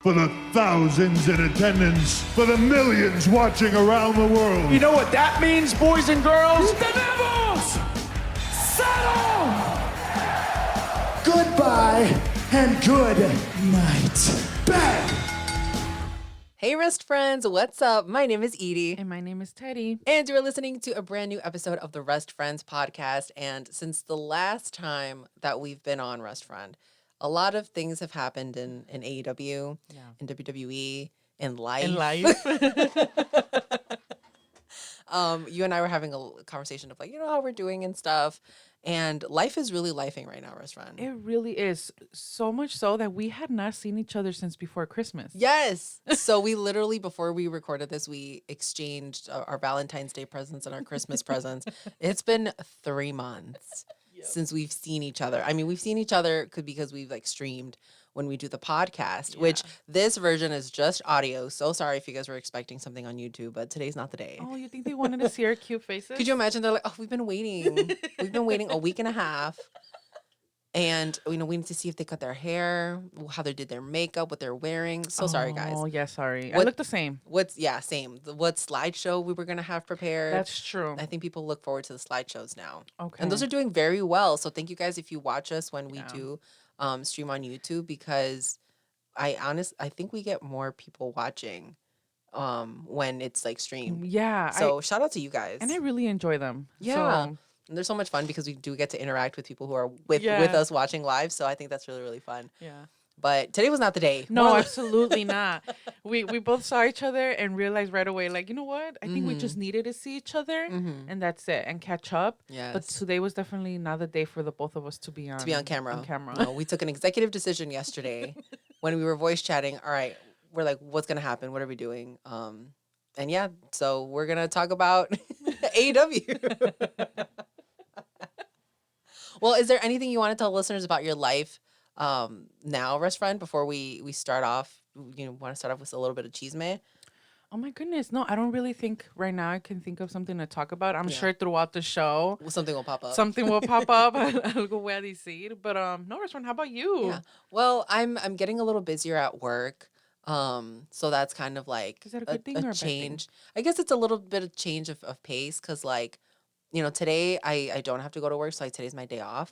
For the thousands in attendance, for the millions watching around the world. You know what that means, boys and girls? Tenemos! Settle! Goodbye and good night. Bang! Hey, Rest Friends, what's up? My name is Edie. And my name is Teddy. And you're listening to a brand new episode of the Rest Friends podcast. And since the last time that we've been on Rest Friend, a lot of things have happened in AEW, in WWE, in life. You and I were having a conversation of like, you know, how we're doing and stuff. And life is really lifing right now, Rest Friend. It really is. So much so that we had not seen each other since before Christmas. Yes. So we literally, before we recorded this, we exchanged our Valentine's Day presents and our Christmas presents. It's been 3 months since we've seen each other. I mean, we've seen each other because we've like streamed when we do the podcast, which this version is just audio. So sorry if you guys were expecting something on YouTube, but today's not the day. Oh, you think they wanted to see our cute faces? Could you imagine? They're like, oh, we've been waiting. We've been waiting a week and a half. And, you know, we need to see if they cut their hair, how they did their makeup, what they're wearing. So sorry, guys. Oh, yeah, sorry. I look the same. Same. What slideshow we were going to have prepared. That's true. I think people look forward to the slideshows now. Okay. And those are doing very well. So thank you guys if you watch us when we do stream on YouTube, because I think we get more people watching when it's like streamed. Yeah. So shout out to you guys. And I really enjoy them. Yeah. So. And they're so much fun because we do get to interact with people who are with us watching live. So I think that's really, really fun. Yeah. But today was not the day. No, absolutely not. We both saw each other and realized right away, like, you know what? I think we just needed to see each other and that's it, and catch up. Yes. But today was definitely not the day for the both of us to be on camera. No, we took an executive decision yesterday when we were voice chatting. All right, we're like, what's going to happen? What are we doing? And yeah, so we're going to talk about AEW. Well, is there anything you want to tell listeners about your life now, Rest Friend, before we start off? You know, want to start off with a little bit of chisme? Oh my goodness. No, I don't really think right now I can think of something to talk about. I'm sure throughout the show something will pop up. Something will pop up. Algo voy a decir. But no, Restaurant, how about you? Yeah. Well, I'm getting a little busier at work. So that's kind of like is that a good thing or a change. bad thing? I guess it's a little bit of change of pace, because like, you know, today I don't have to go to work, so like today's my day off.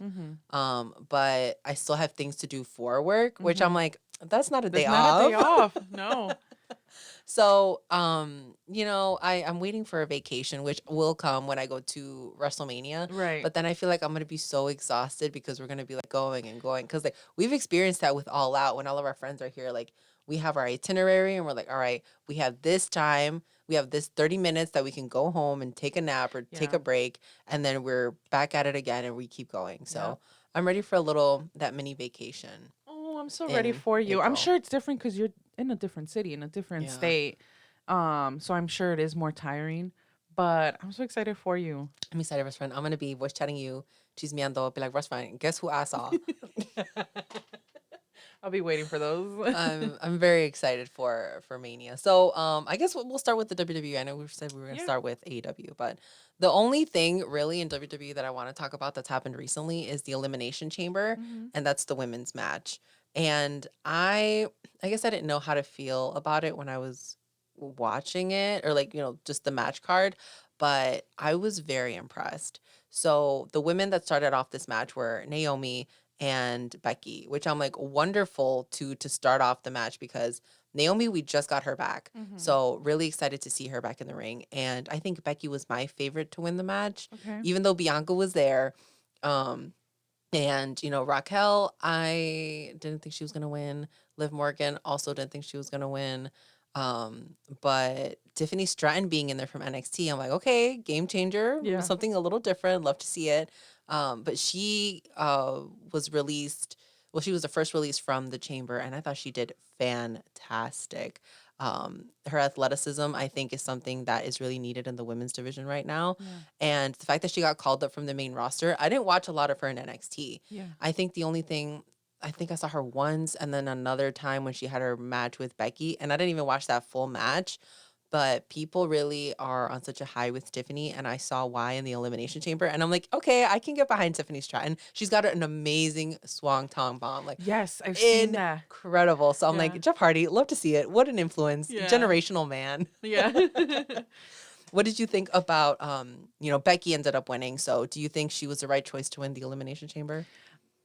But I still have things to do for work, which I'm like, that's not a day off. Not a day off. No. So, you know, I'm waiting for a vacation, which will come when I go to WrestleMania. Right. But then I feel like I'm going to be so exhausted because we're going to be like going and going. Because like we've experienced that with All Out when all of our friends are here. Like we have our itinerary and we're like, all right, we have this time. We have this 30 minutes that we can go home and take a nap or take a break. And then we're back at it again and we keep going. So I'm ready for that mini vacation. Oh, I'm so ready for you. I'm sure it's different because you're in a different city, in a different state. So I'm sure it is more tiring, but I'm so excited for you. I'm excited, Rest Friend. I'm going to be voice chatting you, chismeando, be like, Rest Friend, guess who I saw? I'll be waiting for those. I'm very excited for Mania. So I guess we'll start with the WWE. I know we said we were going to start with AEW, but the only thing really in WWE that I want to talk about that's happened recently is the Elimination Chamber, and that's the women's match. And I guess I didn't know how to feel about it when I was watching it, or like, you know, just the match card, but I was very impressed. So the women that started off this match were Naomi and Becky, which I'm like wonderful to start off the match, because Naomi, we just got her back. So really excited to see her back in the ring. And I think Becky was my favorite to win the match, even though Bianca was there. And, you know, Raquel, I didn't think she was going to win. Liv Morgan also didn't think she was going to win. But Tiffany Stratton being in there from NXT, I'm like, okay, game changer. Yeah. Something a little different. Love to see it. But she was released. Well, she was the first release from the chamber, and I thought she did fantastic. Her athleticism, I think, is something that is really needed in the women's division right now. Yeah. And the fact that she got called up from the main roster, I didn't watch a lot of her in NXT. Yeah. I think the only thing, I think I saw her once and then another time when she had her match with Becky, and I didn't even watch that full match. but people really are on such a high with Tiffany, and I saw why in the Elimination Chamber, and I'm like, okay, I can get behind Tiffany's try, and she's got an amazing Swang Tong bomb, like Yes, I've seen that. incredible. So I'm Yeah. like, Jeff Hardy, love to see it. What an influence, Yeah. generational man. Yeah. What did you think about, Becky ended up winning. So do you think she was the right choice to win the Elimination Chamber?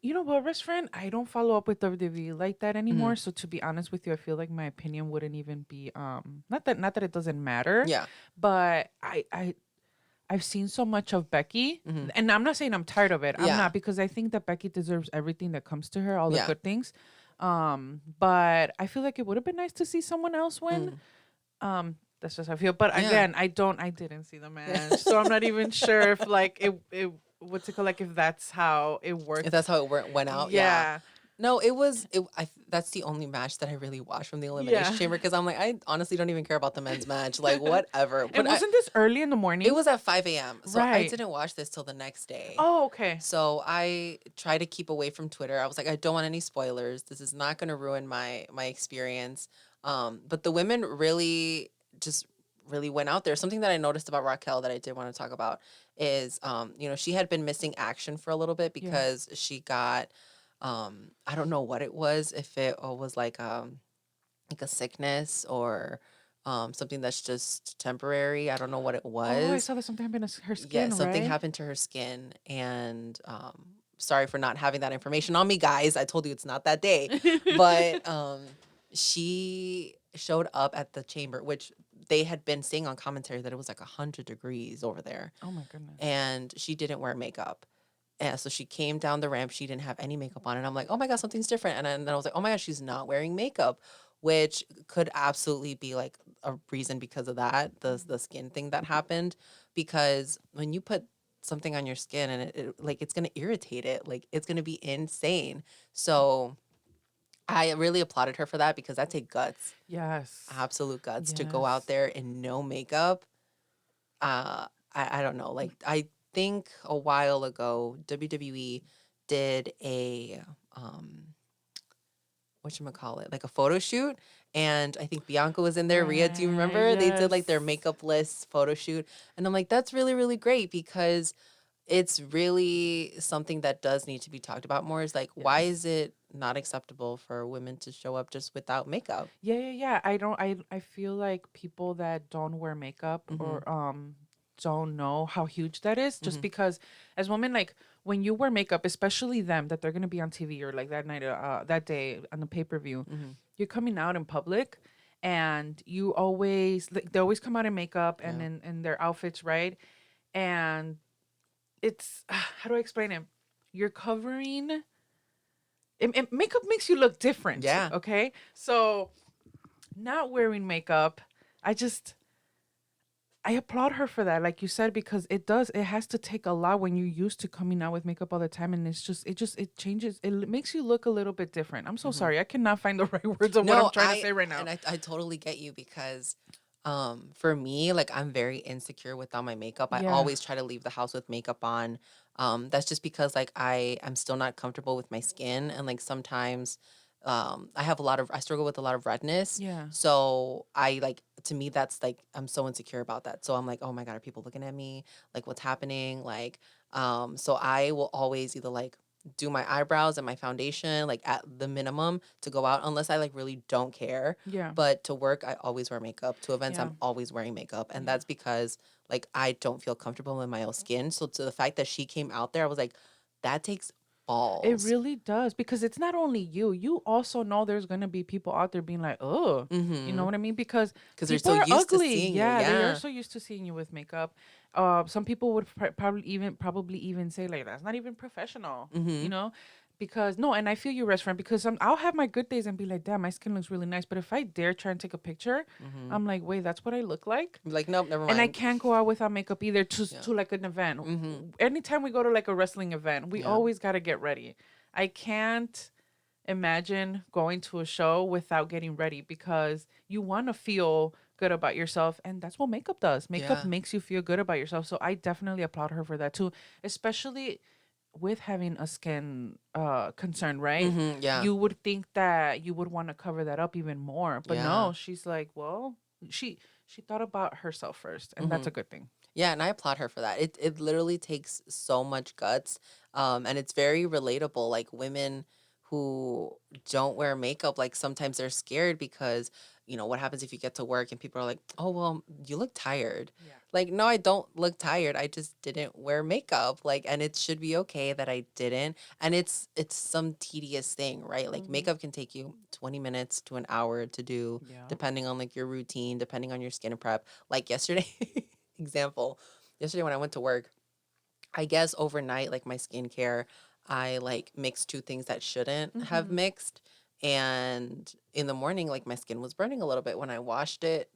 You know what, best friend? I don't follow up with WWE like that anymore. So to be honest with you, I feel like my opinion wouldn't even be not that it doesn't matter. Yeah. But I've seen so much of Becky, and I'm not saying I'm tired of it. I'm Yeah. not, because I think that Becky deserves everything that comes to her, all the Yeah. good things. But I feel like it would have been nice to see someone else win. That's just how I feel. But Yeah. again, I didn't see the match, so I'm not even sure if like it what's it called, like if that's how it worked. If that's how it went out. Yeah. No, that's the only match that I really watched from the Elimination Yeah. Chamber, because I'm like, I honestly don't even care about the men's match. Like, whatever. And wasn't this early in the morning? It was at 5 a.m. So I Right. didn't watch this till the next day. Oh, okay. So I try to keep away from Twitter. I was like, I don't want any spoilers. This is not going to ruin my experience. But the women really went out there. Something that I noticed about Raquel that I did want to talk about is, she had been missing action for a little bit because she got, I don't know what it was, if it was like a sickness or something that's just temporary. I don't know what it was. Oh, I saw that something happened to her skin. Yeah, something right? happened to her skin, and sorry for not having that information on me, guys. I told you it's not that day, but she showed up at the chamber, which they had been saying on commentary that it was like 100 degrees over there, Oh my goodness. and she didn't wear makeup. And so she came down the ramp. She didn't have any makeup on, and I'm like, oh my god, something's different. And then I was like, oh my god, she's not wearing makeup, which could absolutely be like a reason because of that, the skin thing that happened. Because when you put something on your skin and it like, it's gonna irritate it, like it's gonna be insane. So I really applauded her for that, because that take guts, Yes. absolute guts, to go Yes. out there in no makeup. I don't know. Like, I think a while ago, WWE did a whatchamacallit, like a photo shoot, and I think Bianca was in there. Rhea, do you remember? They did like their Yes. makeup list photo shoot, and I'm like, that's really, really great, because it's really something that does need to be talked about more. Is like, why is it not acceptable for women to show up just without makeup? Yeah. I feel like people that don't wear makeup or don't know how huge that is, just because as women, like when you wear makeup, especially them that they're gonna be on TV or like that night, that day on the pay-per-view, you're coming out in public, and you always they always come out in makeup and in their outfits, right? And it's how do I explain it? You're covering. Makeup makes you look different. Yeah. Okay. So, not wearing makeup, I applaud her for that, like you said, because it has to take a lot when you're used to coming out with makeup all the time, and it changes, it makes you look a little bit different. I'm so sorry, I cannot find the right words of what I'm trying to say right now. And I totally get you, because for me, like, I'm very insecure without my makeup. I Yeah. always try to leave the house with makeup on. That's just because like I'm still not comfortable with my skin, and like sometimes I struggle with a lot of redness. Yeah. So I like, to me, that's like, I'm so insecure about that. So I'm like, oh my God, are people looking at me? Like, what's happening? Like, so I will always either like do my eyebrows and my foundation like at the minimum to go out, unless I like really don't care. Yeah. But to work, I always wear makeup. To events, Yeah. I'm always wearing makeup. And that's because like I don't feel comfortable in my own skin. So to the fact that she came out there, I was like, that takes balls. It really does, because it's not only you. You also know there's gonna be people out there being like, "Oh, you know what I mean?" Because they're people so are used to ugly. seeing you, Yeah, they yeah. are so used to seeing you with makeup. Some people would probably even say like, "That's not even professional," you know. Because no, and I feel you, restaurant, because I'll have my good days and be like, damn, my skin looks really nice. But if I dare try and take a picture, I'm like, wait, that's what I look like? Like, nope, never mind. And I can't go out without makeup either to like an event. Anytime we go to like a wrestling event, we always got to get ready. I can't imagine going to a show without getting ready, because you want to feel good about yourself, and that's what makeup does. Makeup Yeah. makes you feel good about yourself. So I definitely applaud her for that too, especially with having a skin concern, right? Yeah. You would think that you would want to cover that up even more, but Yeah. no, she's like, well, she she thought about herself first, and that's a good thing. Yeah, and I applaud her for that. It literally takes so much guts, and it's very relatable. Like women who don't wear makeup, like sometimes they're scared because what happens if you get to work and people are like, "Oh, well, you look tired." Yeah. Like, no, I don't look tired. I just didn't wear makeup. Like, and it should be okay that I didn't. And it's some tedious thing, right? Like makeup can take you 20 minutes to an hour to do, Yeah. depending on like your routine, depending on your skin prep. Like yesterday. Example, yesterday when I went to work, I guess overnight, like my skincare, I like mixed two things that shouldn't have mixed. And in the morning, like my skin was burning a little bit when I washed it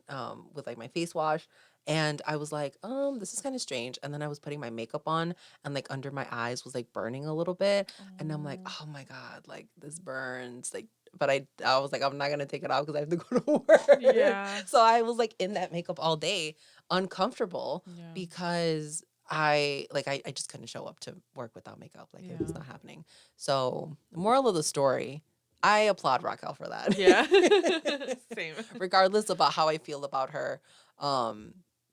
with like my face wash. And I was like, this is kind of strange. And then I was putting my makeup on and like under my eyes was like burning a little bit. And I'm like, oh my God, like this burns. Like, but I was like, I'm not gonna take it off because I have to go to work. Yeah. So I was like in that makeup all day, uncomfortable Yeah. because I just couldn't show up to work without makeup. Like it was not happening. So moral of the story, I applaud Raquel for that. Yeah. Same. Regardless about how I feel about her.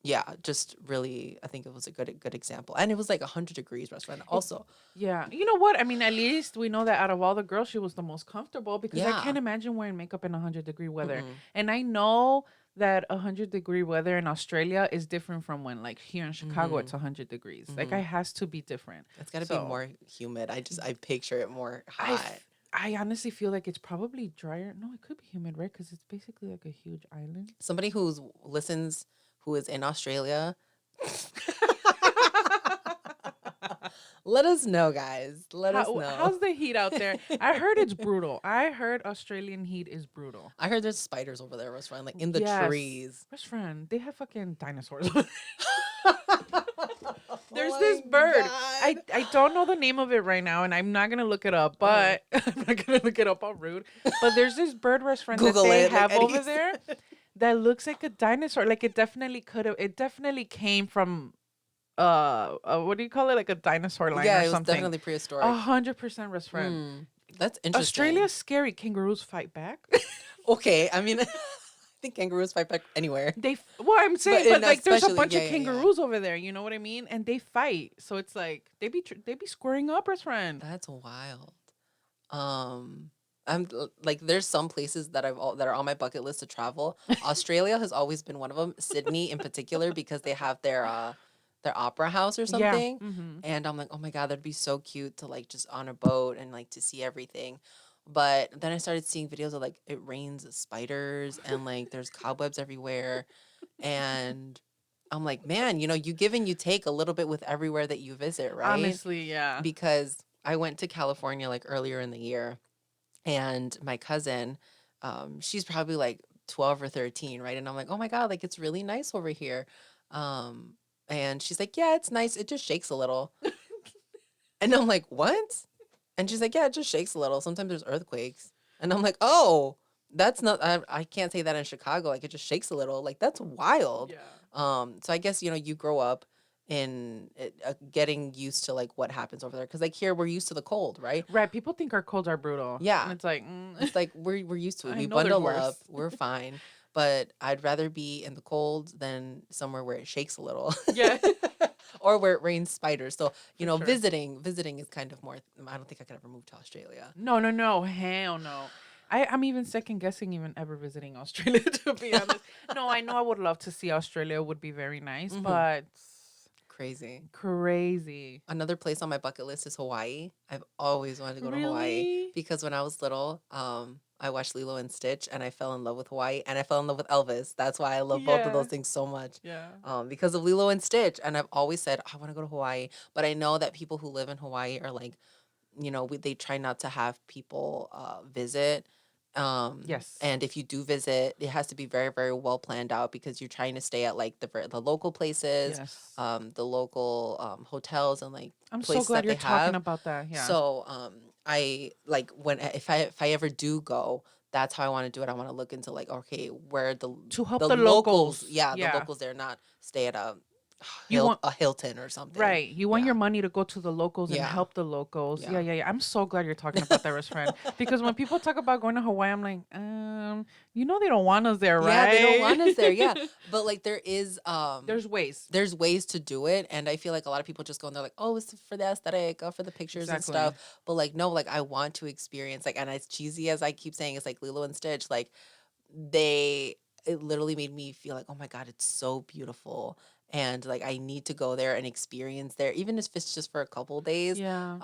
Yeah, just really I think it was a good example. And it was like 100 degrees restaurant also. Yeah. You know what? I mean, at least we know that out of all the girls, she was the most comfortable because I Yeah. can't imagine wearing makeup in 100-degree weather. Mm-mm. And I know that 100-degree weather in Australia is different from when, like, here in Chicago, it's 100 degrees. Like, it has to be different. It's got to be more humid. I picture it more hot. I honestly feel like it's probably drier. No, it could be humid, right? Because it's basically like a huge island. Somebody who listens who is in Australia. Let us know, guys. Let us know. How's the heat out there? I heard it's brutal. I heard Australian heat is brutal. I heard there's spiders over there, Rose Friend, like in the trees. Rose Friend, they have fucking dinosaurs. There's this bird. I don't know the name of it right now, and I'm not gonna look it up. But I'm not gonna look it up. All rude. But there's this bird, Rose Friend, Google that they it, like have over Eddie's. there that looks like a dinosaur. Like it definitely could have. It definitely came from what do you call it? Like a dinosaur line Yeah, or it was something. definitely prehistoric. 100% Rose Friend. That's interesting. Australia's scary. Kangaroos fight back. Okay, I mean, I think kangaroos fight back anywhere. I'm saying, but like there's a especially- bunch yeah, of yeah, kangaroos over there. You know what I mean? And they fight. So it's like they be squaring up, Rose Friend. That's wild. I'm like, there's some places that that are on my bucket list to travel. Australia has always been one of them. Sydney in particular because they have their opera house or something. And I'm like, oh my God, that'd be so cute to like just on a boat and like to see everything. But then I started seeing videos of like it rains spiders and like there's cobwebs everywhere. And I'm like, man, you give and you take a little bit with everywhere that you visit, right? Honestly, yeah. Because I went to California like earlier in the year and my cousin, she's probably like 12 or 13, right? And I'm like, oh my God, like it's really nice over here. And she's like, yeah, it's nice. It just shakes a little. And I'm like, what? And she's like, yeah, it just shakes a little. Sometimes there's earthquakes. And I'm like, oh, that's not, I can't say that in Chicago. Like it just shakes a little. Like that's wild. Yeah. So I guess, you grow up in getting used to like what happens over there. Cause like here we're used to the cold, right? Right. People think our colds are brutal. Yeah. And it's like, It's like we're used to it. I We know there's bundle worse. up. We're fine. But I'd rather be in the cold than somewhere where it shakes a little. yeah. Or where it rains spiders. So, sure. visiting is kind of more, I don't think I could ever move to Australia. No. Hell no. I'm even second guessing even ever visiting Australia, to be honest. No, I know I would love to see Australia. Would be very nice, but crazy. Another place on my bucket list is Hawaii. I've always wanted to go to Hawaii Really? because when I was little, I watched Lilo and Stitch and I fell in love with Hawaii and I fell in love with Elvis. That's why I love both of those Yeah. things so much. Yeah. Because of Lilo and Stitch. And I've always said, I want to go to Hawaii. But I know that people who live in Hawaii are like, they try not to have people visit. Yes. And if you do visit, it has to be very, very well planned out because you're trying to stay at like the local places, Yes. the local hotels and like I'm so places glad that you're they talking have. about that. Yeah. So I like if I ever do go, that's how I want to do it. I want to look into like, okay, where to help the the locals. the locals there, not stay at a You want a Hilton or something. right. You want Yeah. your money to go to the locals and Yeah. help the locals. Yeah. Yeah, yeah, yeah. I'm so glad you're talking about that, best friend. Because when people talk about going to Hawaii, I'm like, they don't want us there, right? Yeah, they don't want us there. Yeah. But like there is There's ways. there's ways to do it, and I feel like a lot of people just go and they're like, oh, it's for the aesthetic, oh, for the pictures and Exactly. stuff. But like no, like I want to experience, like, and as cheesy as I keep saying, it's like Lilo and Stitch, like it literally made me feel like, oh my God, it's so beautiful. And like I need to go there and experience there, even if it's just for a couple days. Yeah.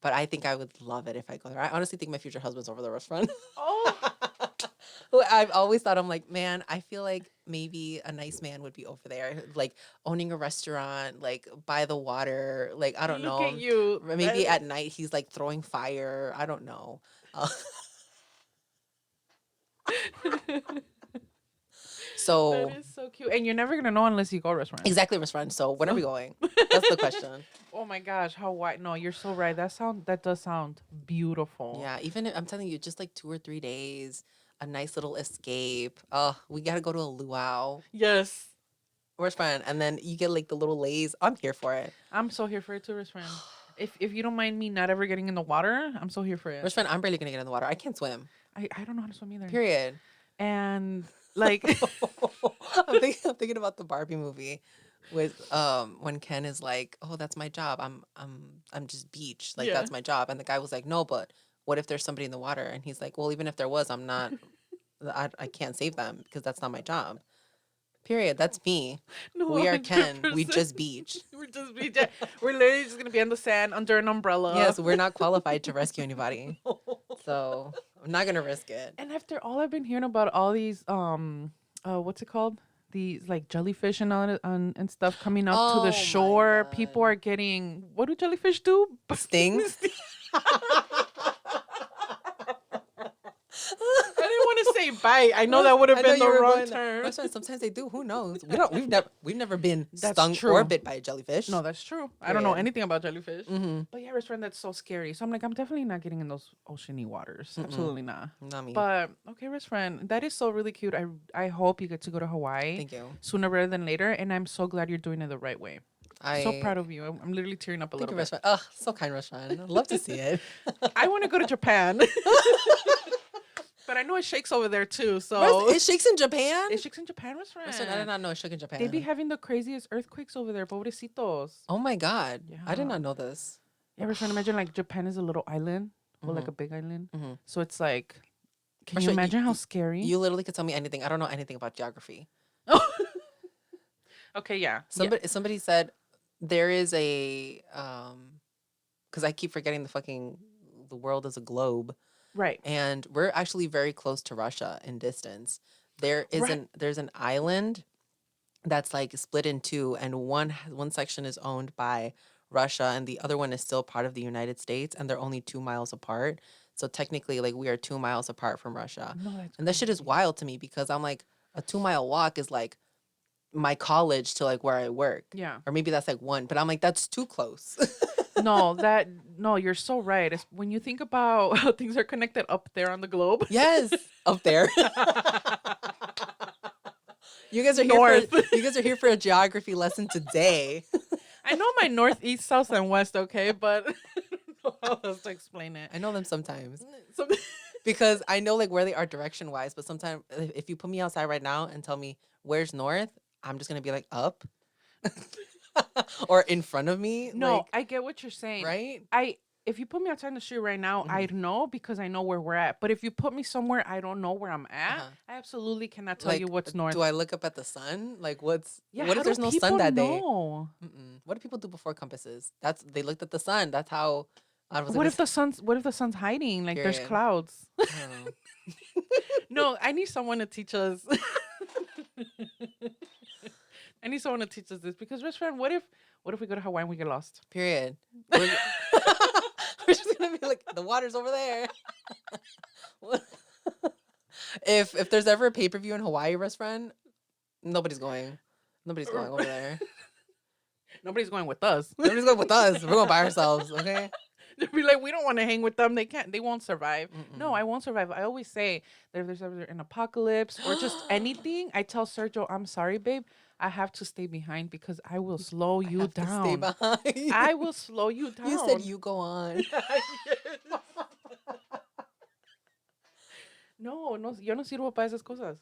But I think I would love it if I go there. I honestly think my future husband's over the restaurant. Oh. Who I've always thought, I'm like, man, I feel like maybe a nice man would be over there, like owning a restaurant, like by the water, like I don't Look know. at you. Maybe at night he's like throwing fire. I don't know. So That is so cute. And you're never gonna know unless you go restaurant. exactly, restaurant. So when are we going? That's the question. Oh my gosh, Hawaii. No, you're so right. That does sound beautiful. Yeah, even if, I'm telling you, just like 2 or 3 days, a nice little escape. Oh, we gotta go to a luau. Yes. Restaurant, and then you get like the little lays. I'm here for it. I'm so here for it too, restaurant. If you don't mind me not ever getting in the water, I'm so here for it. Restaurant, I'm barely gonna get in the water. I can't swim. I don't know how to swim either. Period. And like I'm thinking about the Barbie movie with when Ken is like, "Oh, that's my job. I'm just beach. Like Yeah. that's my job." And the guy was like, "No, but what if there's somebody in the water?" And he's like, "Well, even if there was, I can't save them because that's not my job." Period. That's me. no, We are Ken. We 100%. just beach. We're literally just gonna be in the sand under an umbrella. Yes, we're not qualified to rescue anybody. So I'm not gonna risk it. And after all I've been hearing about all these what's it called? These like jellyfish and all that, and stuff coming up to Oh my the shore. God. People are getting, what do jellyfish do? Stings. I didn't want to say bite. I know that would have I know been the you were wrong going- term. That's why sometimes they do. Who knows? We've never been That's stung true. or bit by a jellyfish. No, that's true. I don't know Period. anything about jellyfish. Mm-hmm. But yeah, restaurant, that's so scary. So I'm like, I'm definitely not getting in those oceany waters. Absolutely not. Not me. But okay, restaurant, that is so really cute. I hope you get to go to Hawaii Thank you. sooner rather than later. And I'm so glad you're doing it the right way. So I proud of you. I'm literally tearing up a Thank little you, bit. restaurant. Oh, so kind, restaurant. I'd love to see it. I want to go to Japan. But I know it shakes over there too. So It shakes in Japan. it shakes in Japan, restaurant. Restaurant, I did not know it shook in Japan. They be having the craziest earthquakes over there, pobrecitos. Oh my God, I did Yeah. not know this. Yeah, we're trying to imagine like Japan is a little island, or like a big island. Mhm. So it's like, can you Restaurant, imagine how scary? You literally could tell me anything. I don't know anything about geography. Okay, yeah. Somebody said there is a because I keep forgetting the world is a globe. Right. And we're actually very close to Russia in distance. There's an island that's like split in two, and one section is owned by Russia and the other one is still part of the United States, and they're only 2 miles apart. So technically, like, we are 2 miles apart from Russia. No, that's And that shit is wild to me because I'm like, a 2 mile walk is like my college to like where I work. Yeah. Or maybe that's like one, but I'm like, that's too close. No, you're so right. It's, when you think about how things are connected up there on the globe. Yes, up there. You guys are North. you guys are here for a geography lesson today. I know my north, east, south, and west, okay, but I don't know how else to explain it. I know them sometimes So, because I know like where they are direction wise, but sometimes if you put me outside right now and tell me where's north, I'm just gonna be like up or in front of me. no, like, I get what you're saying. right? If you put me outside in the street right now, I'd know because I know where we're at. But if you put me somewhere I don't know where I'm at, I absolutely cannot tell Like, you what's north. Do I look up at the sun? Like what yeah, if how there's do no people sun that day? know? What do people do before compasses? They looked at the sun. That's how. I was What like, if the sun's hiding? Like there's Period. clouds. I don't know. No, I need someone to teach us. I need someone to teach us this because, best friend, what if we go to Hawaii and we get lost? Period. We're, we're just gonna be like, the water's over there. If there's ever a pay-per-view in Hawaii, best friend, nobody's going. Nobody's going over there. Nobody's going with us. Nobody's going with us. We're going by ourselves, okay? They'll be like, we don't want to hang with them. They won't survive. No, Mm-mm. I won't survive. I always say that if there's ever an apocalypse or just anything, I tell Sergio, I'm sorry, babe. I have to stay behind because I will slow I you have to stay down. behind. I will slow you down. You said you go on. No, no, yo no sirvo para esas cosas.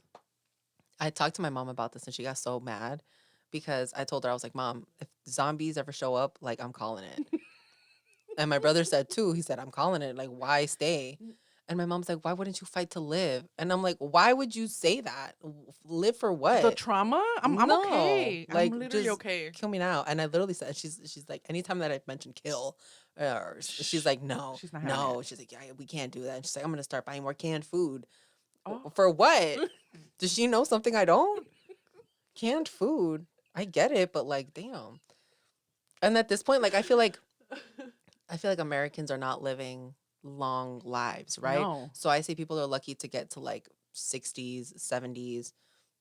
I talked to my mom about this and she got so mad because I told her, I was like, Mom, if zombies ever show up, like, I'm calling it. And my brother said too, he said, I'm calling it. Like, why stay? And my mom's like, why wouldn't you fight to live? And I'm like, why would you say that? Live for what? The trauma? I'm No, okay. like, I'm literally just okay. kill me now. And I literally said, she's like, anytime that I mention kill, she's like, no, She's not having no. She's like, yeah, we can't do that. And she's like, I'm gonna start buying more canned food. Oh. For what? Does she know something I don't? Canned food. I get it, but like, damn. And at this point, like, I feel like Americans are not living long lives, right? No. So I say people are lucky to get to like 60s, 70s.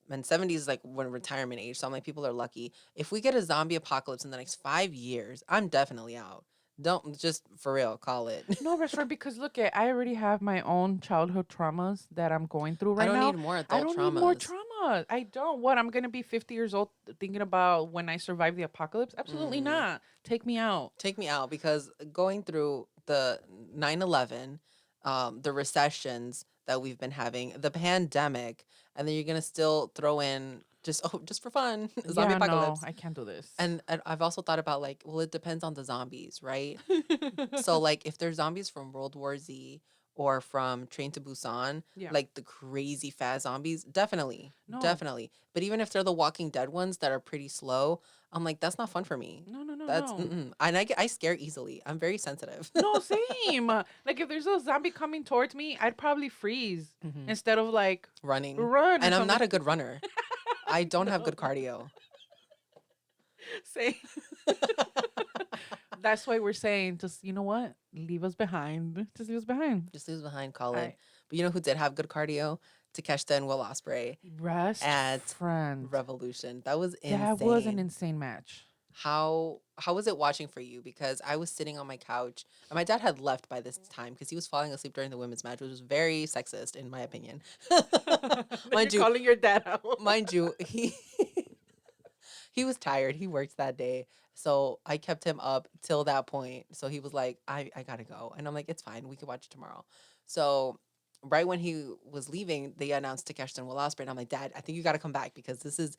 And 70s is like when retirement age. So I'm like, people are lucky. If we get a zombie apocalypse in the next 5 years, I'm definitely out. Don't just for real call it. No, restaurant, because look at I already have my own childhood traumas that I'm going through I right don't now. need more I adult don't need more traumas. trauma. I don't. What? I'm gonna be 50 years old thinking about when I survive the apocalypse? Absolutely not. Take me out. Take me out because going through the 9/11, the recessions that we've been having, the pandemic, and then you're gonna still throw in just for fun zombie Yeah, no, apocalypse. I can't do this. And I've also thought about like, well, it depends on the zombies, right? So like, if there's zombies from World War Z or from Train to Busan, Yeah. like the crazy fast zombies, definitely, No. definitely. But even if they're the Walking Dead ones that are pretty slow, I'm like, that's not fun for me. No, no, no, That's no. and I scare easily. I'm very sensitive. No, same. Like if there's a zombie coming towards me, I'd probably freeze Mhm. instead of like Running, run. and or I'm not something. a good runner. I don't have good cardio. Same. That's why we're saying, just you know what, leave us behind. Just leave us behind. Just leaves behind, call it. Alright. But you know who did have good cardio? Takeshita and Will Ospreay Rest, at friend. Revolution. That was insane. That was an insane match. How was it watching for you? Because I was sitting on my couch and my dad had left by this time because he was falling asleep during the women's match, which was very sexist in my opinion. Mind You're you, calling your dad out. mind you, he was tired. He worked that day. So I kept him up till that point. So he was like, I gotta go. And I'm like, it's fine. We can watch it tomorrow. So right when he was leaving, they announced Takeshita and Will Ospreay. And I'm like, Dad, I think you gotta come back because this is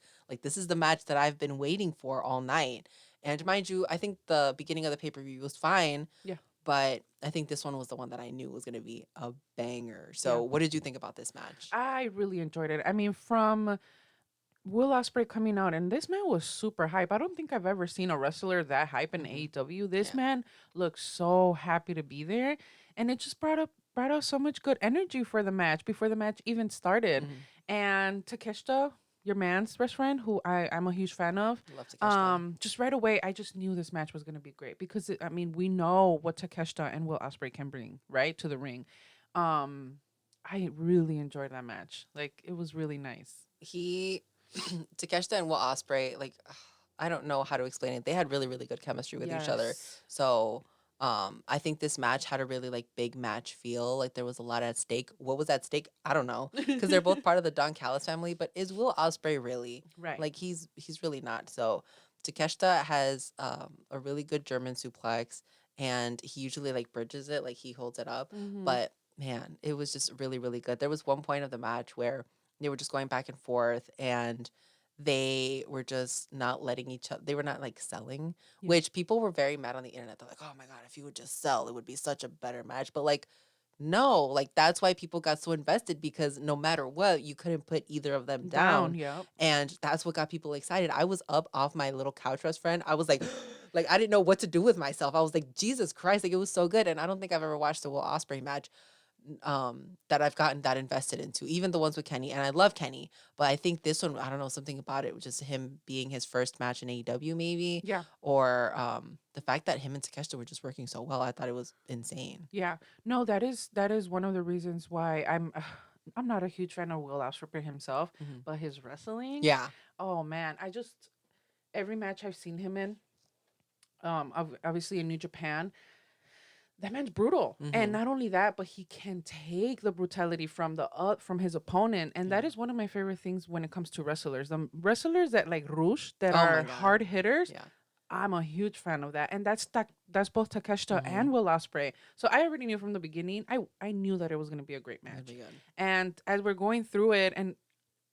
the match that I've been waiting for all night. And mind you, I think the beginning of the pay-per-view was fine. Yeah. But I think this one was the one that I knew was gonna be a banger. So Yeah. what did you think about this match? I really enjoyed it. I mean, from Will Ospreay coming out, and this man was super hype. I don't think I've ever seen a wrestler that hype in AEW. This Yeah. man looked so happy to be there, and it just brought out so much good energy for the match before the match even started. Mhm. And Takeshita, your man's best friend, who I'm a huge fan of, Love Takeshita. just right away, I just knew this match was gonna be great because I mean, we know what Takeshita and Will Ospreay can bring right to the ring. I really enjoyed that match. Like it was really nice. He Takeshita and Will Ospreay, like I don't know how to explain it. They had really, really good chemistry with each other. Yes. So I think this match had a really like big match feel. Like there was a lot at stake. What was at stake? I don't know. Because they're both part of the Don Callis family. But is Will Ospreay really? Right. Like he's really not. So Takeshita has a really good German suplex, and he usually like bridges it, like he holds it up. Mhm. But man, it was just really, really good. There was one point of the match where they were just going back and forth, and they were just not letting each other. They were not like selling, Yeah. which people were very mad on the internet. They're like, "Oh my god, if you would just sell, it would be such a better match." But like, no, like that's why people got so invested because no matter what, you couldn't put either of them down. Yep. And that's what got people excited. I was up off my little couch rest friend. I was like, like I didn't know what to do with myself. I was like, Jesus Christ, like it was so good. And I don't think I've ever watched a Will Ospreay match that I've gotten that invested into, even the ones with Kenny. And I love Kenny, but I think this one, I don't know, something about it was just him being his first match in AEW, maybe. Yeah. Or the fact that him and Takeshita were just working so well, I thought it was insane. Yeah. No, that is one of the reasons why I'm not a huge fan of Will Ospreay himself, Mhm. but his wrestling. Yeah. Oh man, I just every match I've seen him in, obviously in New Japan, that man's brutal. Mm-hmm. And not only that, but he can take the brutality from from his opponent. And that is one of my favorite things when it comes to wrestlers. The wrestlers that like Rush that Oh my are God. hard hitters. Yeah. I'm a huge fan of that. And that's both Takeshita Mm-hmm. and Will Ospreay. So I already knew from the beginning. I knew that it was going to be a great That'd match. be good. And as we're going through it, and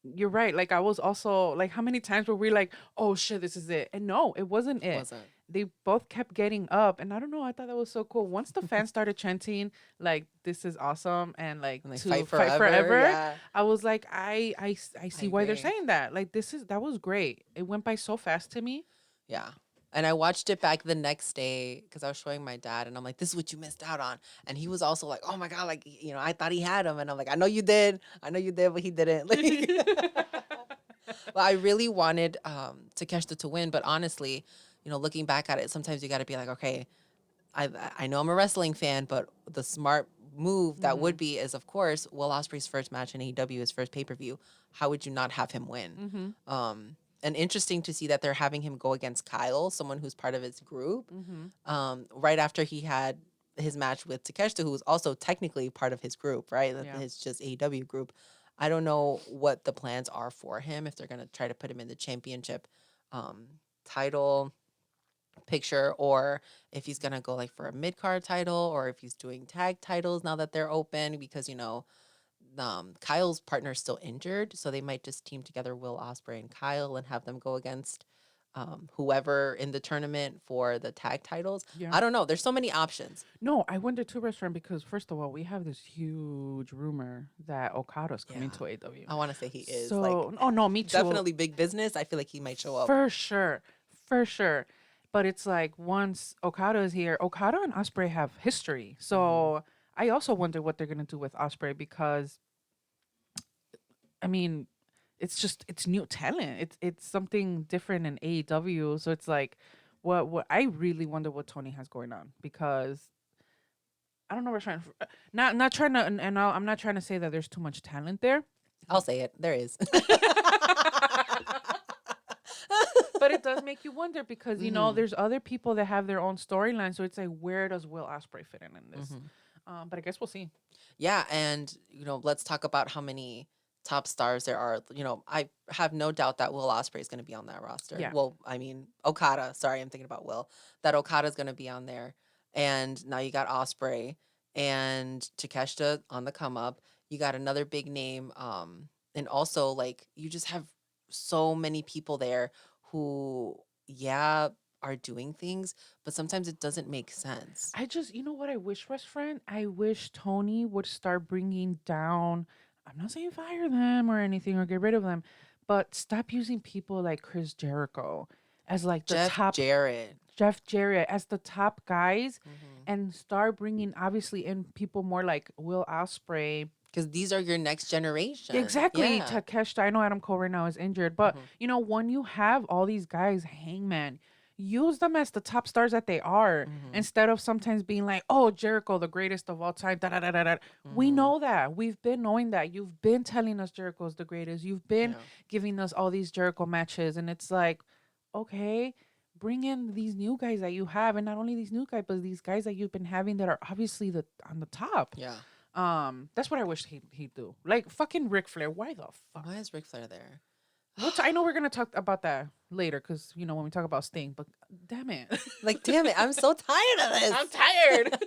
you're right, like I was also like, how many times were we like, oh shit, this is it? And no, it wasn't it. Wasn't. They both kept getting up, and I don't know, I thought that was so cool. Once the fans started chanting like this is awesome and like And they to fight fight forever. forever, Yeah. I was like, I see why they're agree. saying that. Like that was great. It went by so fast to me. Yeah. And I watched it back the next day because I was showing my dad, and I'm like, this is what you missed out on. And he was also like, oh my God, like, I thought he had him. And I'm like, I know you did, but he didn't. Like, well, I really wanted Takeshita to win, but honestly, looking back at it, sometimes you got to be like, okay, I know I'm a wrestling fan, but the smart move that would be is, of course, Will Ospreay's first match in AEW, his first pay-per-view. How would you not have him win? And interesting to see that they're having him go against Kyle, someone who's part of his group, right after he had his match with Takeshita, who was also technically part of his group, right? Yeah. His just AEW group. I don't know what the plans are for him, if they're going to try to put him in the championship title picture, or if he's going to go like for a mid-card title, or if he's doing tag titles now that they're open, because, Kyle's partner is still injured, so they might just team together Will Ospreay and Kyle and have them go against whoever in the tournament for the tag titles. Yeah. I don't know. There's so many options. No, I went to two restaurants because first of all, we have this huge rumor that Okada's coming to AEW. I want to say he is. So, like, oh no, me too. definitely big business. I feel like he might show up. For sure. For sure. But it's like once Okada is here, Okada and Ospreay have history. So I also wonder what they're gonna do with Ospreay because I mean, it's new talent. It's something different in AEW. So it's like what I really wonder what Tony has going on because I don't know. We're trying not trying to, and I'm not trying to say that there's too much talent there. I'll say it. There is. But it does make you wonder because there's other people that have their own storyline. So it's like, where does Will Ospreay fit in this? But I guess we'll see. Yeah, and let's talk about how many top stars there are. I have no doubt that Will Ospreay is going to be on that roster. Yeah. Well, I mean, Okada. Sorry, I'm thinking about Will. That Okada is going to be on there, and now you got Ospreay and Takeshita on the come up. You got another big name, and also like you just have so many people there who, are doing things, but sometimes it doesn't make sense. I just, what I wish, West Friend? I wish Tony would start bringing down, I'm not saying fire them or anything or get rid of them, but stop using people like Chris Jericho as like the top. Jeff Jarrett as the top guys and start bringing obviously in people more like Will Ospreay. Because these are your next generation. Exactly. Yeah. Takeshita. I know Adam Cole right now is injured, but when you have all these guys, Hangman, use them as the top stars that they are instead of sometimes being like, oh, Jericho, the greatest of all time. Da, da, da, da, da. We know that. We've been knowing that. You've been telling us Jericho's the greatest. You've been giving us all these Jericho matches. And it's like, okay, bring in these new guys that you have. And not only these new guys, but these guys that you've been having that are obviously on the top. Yeah. That's what I wish he'd do. Like fucking Ric Flair. Why the fuck? Why is Ric Flair there? I know we're gonna talk about that later because when we talk about Sting, but damn it, Like, damn it, I'm so tired of this. I'm tired.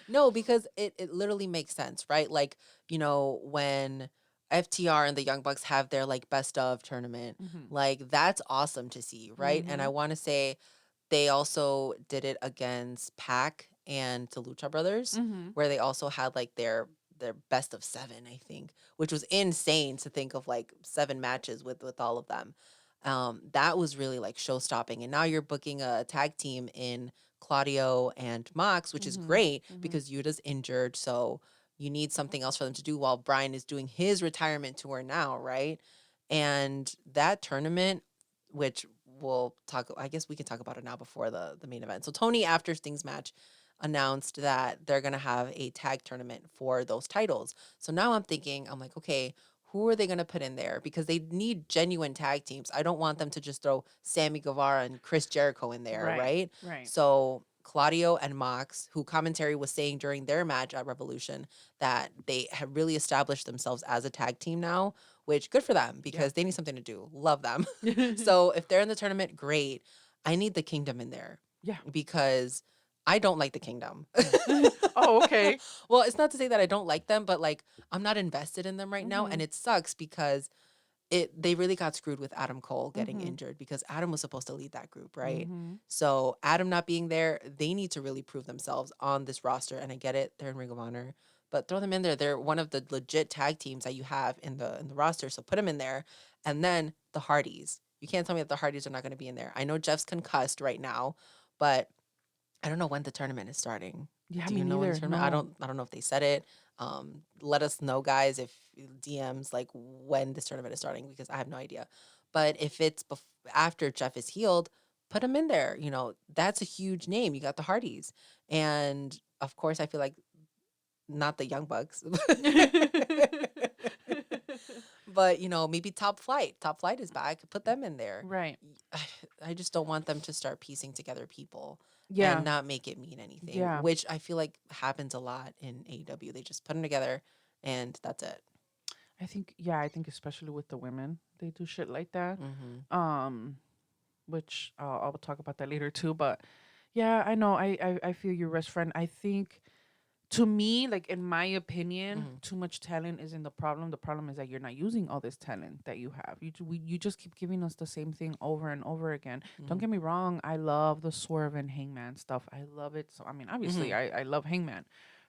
No, because it literally makes sense, right? Like, when FTR and the Young Bucks have their like best of tournament, like that's awesome to see, right? And I want to say they also did it against Pac and the Lucha Brothers, where they also had like their best of 7, I think, which was insane to think of like 7 matches with all of them. That was really like show stopping. And now you're booking a tag team in Claudio and Mox, which is great because Yuta's injured. So you need something else for them to do while Brian is doing his retirement tour now, right? And that tournament, which we'll talk, I guess we can talk about it now before the main event. So Tony, after Sting's match, announced that they're going to have a tag tournament for those titles. So now I'm like, okay, who are they going to put in there? Because they need genuine tag teams. I don't want them to just throw Sammy Guevara and Chris Jericho in there, right? Right. So Claudio and Mox, who commentary was saying during their match at Revolution that they have really established themselves as a tag team now, which good for them because they need something to do. Love them. So if they're in the tournament, great. I need the Kingdom in there. Yeah. Because I don't like the Kingdom. Oh, okay. Well, it's not to say that I don't like them, but like I'm not invested in them right now, and it sucks because they really got screwed with Adam Cole getting injured because Adam was supposed to lead that group, right? So Adam not being there, they need to really prove themselves on this roster. And I get it, they're in Ring of Honor, but throw them in there. They're one of the legit tag teams that you have in the roster, so put them in there. And then the Hardys. You can't tell me that the Hardys are not going to be in there. I know Jeff's concussed right now, but I don't know when the tournament is starting. Yeah, Do me you know when the neither. tournament? No. I don't know if they said it. Let us know, guys, if DMs like when this tournament is starting because I have no idea. But if it's after Jeff is healed, put him in there. You know, that's a huge name. You got the Hardys, and of course, I feel like not the Young Bucks, but you know, maybe Top Flight. Top Flight is back. Put them in there. Right. I just don't want them to start piecing together people. Yeah. And not make it mean anything, Yeah. which I feel like happens a lot in AEW. They just put them together and that's it. I think especially with the women, they do shit like that. Which I'll talk about that later too. But yeah, I know. I feel your rest friend. I think, to me, like in my opinion, too much talent isn't the problem. The problem is that you're not using all this talent that you have. You just keep giving us the same thing over and over again. Don't get me wrong. I love the Swerve and Hangman stuff. I love it. So I mean, obviously, I love Hangman,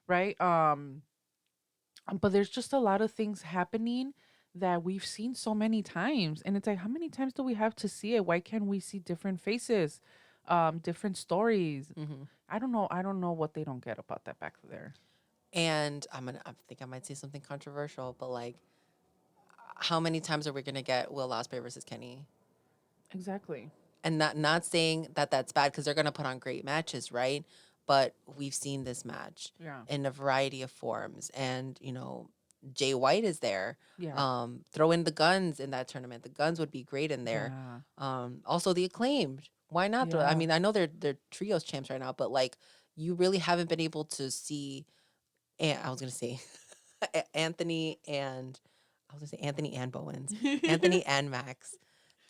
right? But there's just a lot of things happening that we've seen so many times, and it's like, how many times do we have to see it? Why can't we see different faces, different stories? I don't know what they don't get about that back there. And I think I might say something controversial, but like, how many times are we gonna get Will Ospreay versus Kenny? Exactly. And not saying that that's bad because they're gonna put on great matches, right? But we've seen this match in a variety of forms, and you know, Jay White is there. Yeah. Throw in the Guns in that tournament. The Guns would be great in there. Also the Acclaimed. Why not? I Yeah. mean, I know they're trios champs right now, but like, you really haven't been able to see. And I was gonna say Anthony and Anthony and Bowens, Anthony and Max,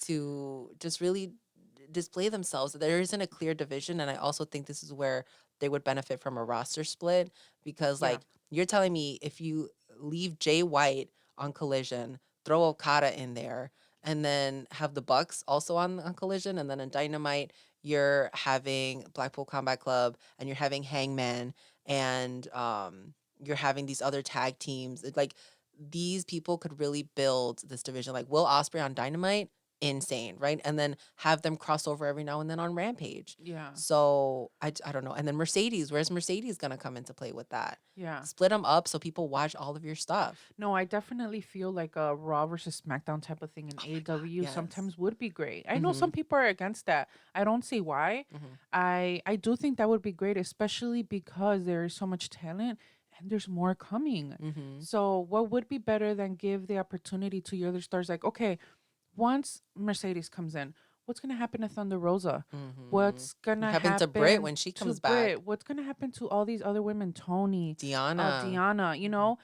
to just really display themselves. There isn't a clear division, and I also think this is where they would benefit from a roster split because, like, you're telling me if you leave Jay White on Collision, throw Okada in there, and then have the Bucks also on Collision, and then in Dynamite you're having Blackpool Combat Club, and you're having Hangman, and you're having these other tag teams. Like, these people could really build this division. Like Will Ospreay on Dynamite, insane, right? And then have them cross over every now and then on Rampage. Yeah. So I don't know. And then Mercedes, where's Mercedes gonna come into play with that? Yeah. Split them up so people watch all of your stuff. No, I definitely feel like a Raw versus SmackDown type of thing in AEW yes. sometimes would be great. I know some people are against that. I don't see why. I do think that would be great, especially because there is so much talent and there's more coming. So what would be better than give the opportunity to your other stars? Like, okay, once Mercedes comes in, what's gonna happen to Thunder Rosa? What's gonna happen to Britt when she comes back? Britt? What's gonna happen to all these other women? Tony, Deanna. you know.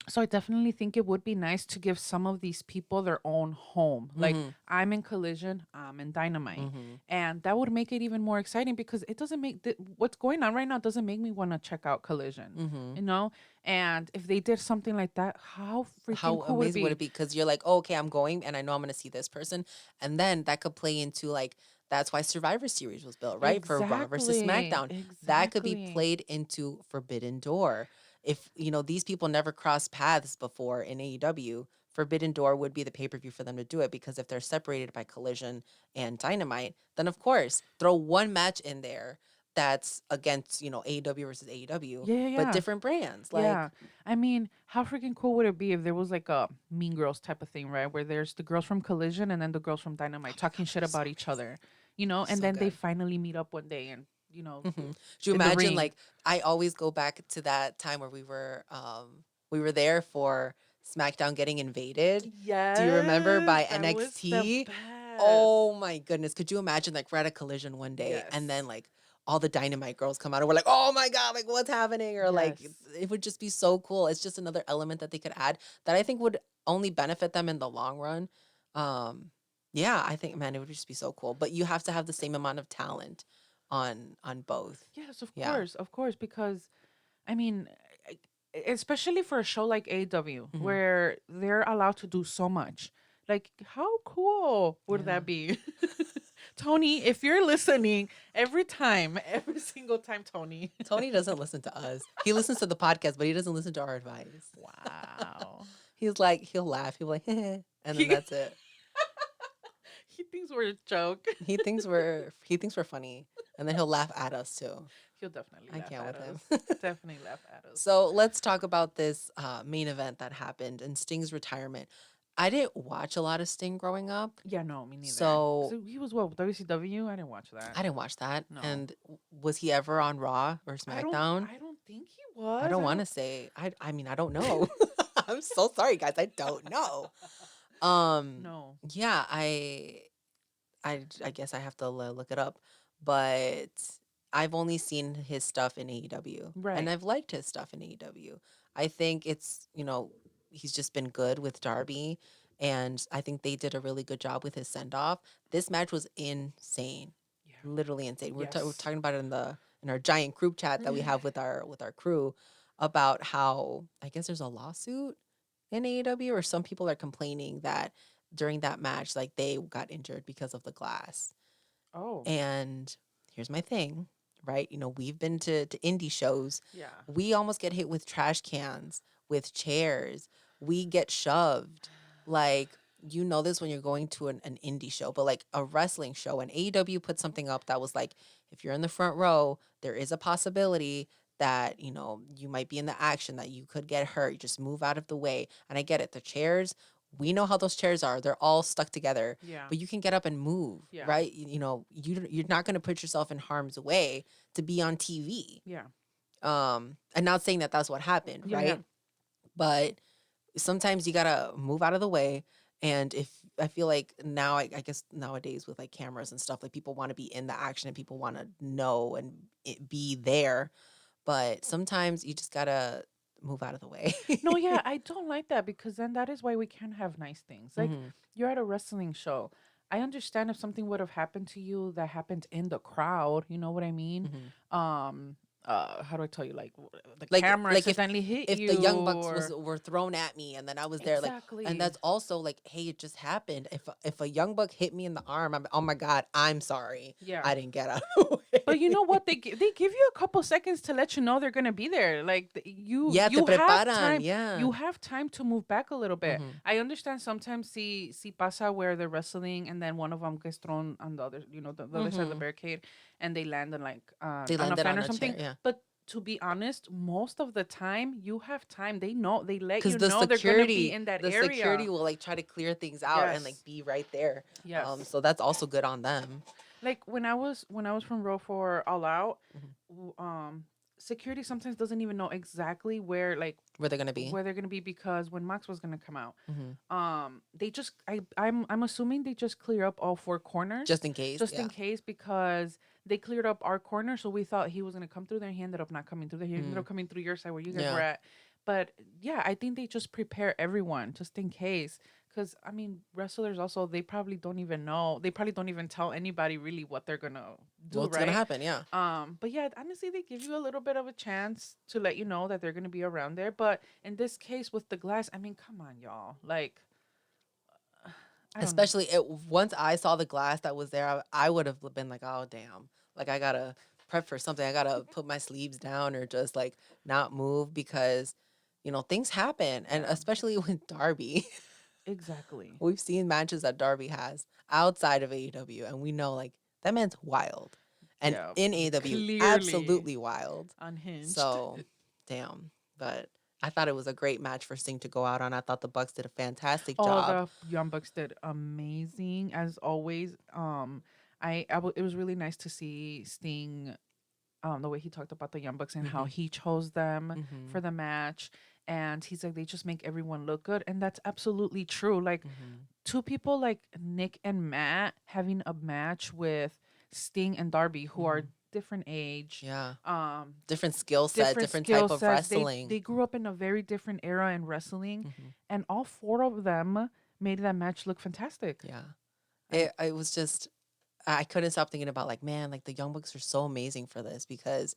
So I definitely think it would be nice to give some of these people their own home. Like, I'm in Collision, I'm in Dynamite. And that would make it even more exciting because it doesn't make what's going on right now doesn't make me want to check out Collision, you know? And if they did something like that, how freaking cool amazing would it be? Because you're like, oh, okay, I'm going and I know I'm going to see this person. And then that could play into, like, that's why Survivor Series was built, right? For Raw versus SmackDown. That could be played into Forbidden Door. If, you know, these people never crossed paths before in AEW, Forbidden Door would be the pay-per-view for them to do it, because if they're separated by Collision and Dynamite, then of course, throw one match in there that's against, you know, AEW versus AEW, but different brands. Like, I mean, how freaking cool would it be if there was like a Mean Girls type of thing, right? Where there's the girls from Collision and then the girls from Dynamite talking shit about each other, you know, and then they finally meet up one day and, you know, do you imagine, like, I always go back to that time where we were there for SmackDown getting invaded. Yes, do you remember by that was NXT? the best. Oh my goodness, could you imagine, like, we're at a Collision one day and then, like, all the Dynamite girls come out and we're like, oh my God, like what's happening? Or like, Yes. it would just be so cool. It's just another element that they could add that I think would only benefit them in the long run. Yeah, I think, man, it would just be so cool. But you have to have the same amount of talent on both. Yes, Yeah. of course, because I mean, especially for a show like AEW, where they're allowed to do so much. Like, how cool would that be? Tony, if you're listening, every single time, Tony. Tony doesn't listen to us. He listens to the podcast, but he doesn't listen to our advice. Wow. He's like, he'll laugh. He'll be like, and then that's it. He thinks we're a joke. He thinks we're funny, and then he'll laugh at us too. He'll definitely I laugh can't at with us. him. Definitely laugh at us. So let's talk about this main event that happened and Sting's retirement. I didn't watch a lot of Sting growing up. Yeah, no, me neither. So he was what, WCW? I didn't watch that. I didn't watch that. No. And was he ever on Raw or SmackDown? I don't think he was. I don't want to say. I mean, I don't know. I'm so sorry, guys. I don't know. No. Yeah, I guess I have to look it up, but I've only seen his stuff in AEW, Right. and I've liked his stuff in AEW. I think it's he's just been good with Darby, and I think they did a really good job with his send off. This match was insane, literally insane. We're Yes. talking about it in our giant group chat that we have with our crew about how I guess there's a lawsuit in AEW, or some people are complaining that during that match, like they got injured because of the glass. Oh. And here's my thing, right? We've been to indie shows. Yeah. We almost get hit with trash cans, with chairs. We get shoved. Like, this when you're going to an indie show, but like a wrestling show. And AEW put something up that was like, if you're in the front row, there is a possibility that, you might be in the action, that you could get hurt. You just move out of the way. And I get it. The chairs, we know how those chairs are. They're all stuck together. Yeah. But you can get up and move, right? You're not going to put yourself in harm's way to be on TV. Yeah. And not saying that that's what happened, Yeah, right? yeah. But sometimes you got to move out of the way. And if I feel like now, I guess nowadays with like cameras and stuff, like people want to be in the action and people want to know and be there. But sometimes you just got to move out of the way. No, yeah, I don't like that, because then that is why we can't have nice things. Like, you're at a wrestling show. I understand if something would have happened to you that happened in the crowd. You know what I mean? How do I tell you? Like, the camera accidentally hit if you. the Young Bucks were thrown at me and then I was there, Exactly. and that's also like, hey, it just happened. If a Young Buck hit me in the arm, oh my God, I'm sorry. Yeah. I didn't get out of the way. But you know what? They give you a couple seconds to let you know they're gonna be there. Like, you te have preparan, time. yeah. You have time to move back a little bit. I understand sometimes si pasa where they're wrestling and then one of them gets thrown on the other, the other side of the barricade, and they land on like They on a landed fan on or a something. chair, yeah. But to be honest, most of the time you have time. They let you the know they're gonna be in that the area. security will like try to clear things out and like Yes. be right there. Yes. So that's also good on them. Like when I was from Raw for All Out, security sometimes doesn't even know exactly where They're gonna be. where they're gonna be, because when Max was gonna come out, they just I'm assuming they just clear up all four corners Just in case. in case, because they cleared up our corner, so we thought he was gonna come through there. He ended up not coming through there. He ended up coming through your side where you guys Yeah. were at. But yeah, I think they just prepare everyone just in case. Because I mean, wrestlers also, they probably don't even know. They probably don't even tell anybody really what they're gonna do. What's right? gonna happen? Yeah. But yeah, honestly, they give you a little bit of a chance to let you know that they're gonna be around there. But in this case with the glass, I mean, come on, y'all. Like, I don't know. Especially once I saw the glass that was there, I would have been like, oh damn, like I gotta prep for something. I gotta put my sleeves down or just like not move, because things happen, and especially with Darby. Exactly. We've seen matches that Darby has outside of AEW, and we know like that man's wild, and Yeah, in AEW, clearly absolutely wild. Unhinged. So, damn. But I thought it was a great match for Sting to go out on. I thought the Bucks did a fantastic job. The Young Bucks did amazing as always. It was really nice to see Sting, the way he talked about the Young Bucks and how he chose them for the match. And he's like, they just make everyone look good. And that's absolutely true. Like, two people like Nick and Matt having a match with Sting and Darby, who are different age. Yeah. Um, Different skill set, different type of wrestling. They grew up in a very different era in wrestling, and all four of them made that match look fantastic. Yeah. It was just, I couldn't stop thinking about like, man, like the Young Bucks are so amazing for this because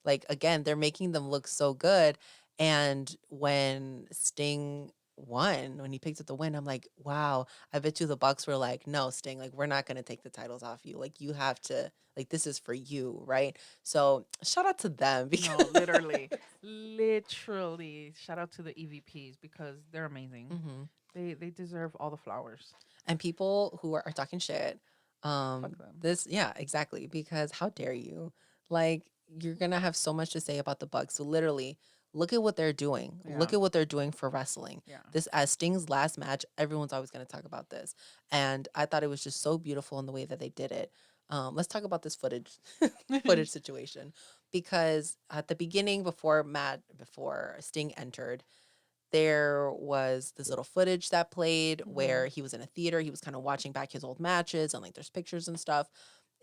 like, again, they're making them look so good. And when Sting won, when he picked up the win, I'm like, wow, I bet you the Bucks were like, no, Sting, like, we're not going to take the titles off you. Like, you have to, like, this is for you, right? So shout out to them. No, literally, literally. Shout out to the EVPs because they're amazing. They deserve all the flowers. And people who are talking shit, Fuck them. this, yeah, exactly. Because how dare you? Like, you're gonna have so much to say about the Bucks. So literally, look at what they're doing. Yeah. Look at what they're doing for wrestling. Yeah. This as Sting's last match, everyone's always gonna talk about this. And I thought it was just so beautiful in the way that they did it. Let's talk about this footage situation. Because at the beginning, before Sting entered, there was this little footage that played where he was in a theater. He was kind of watching back his old matches and like there's pictures and stuff.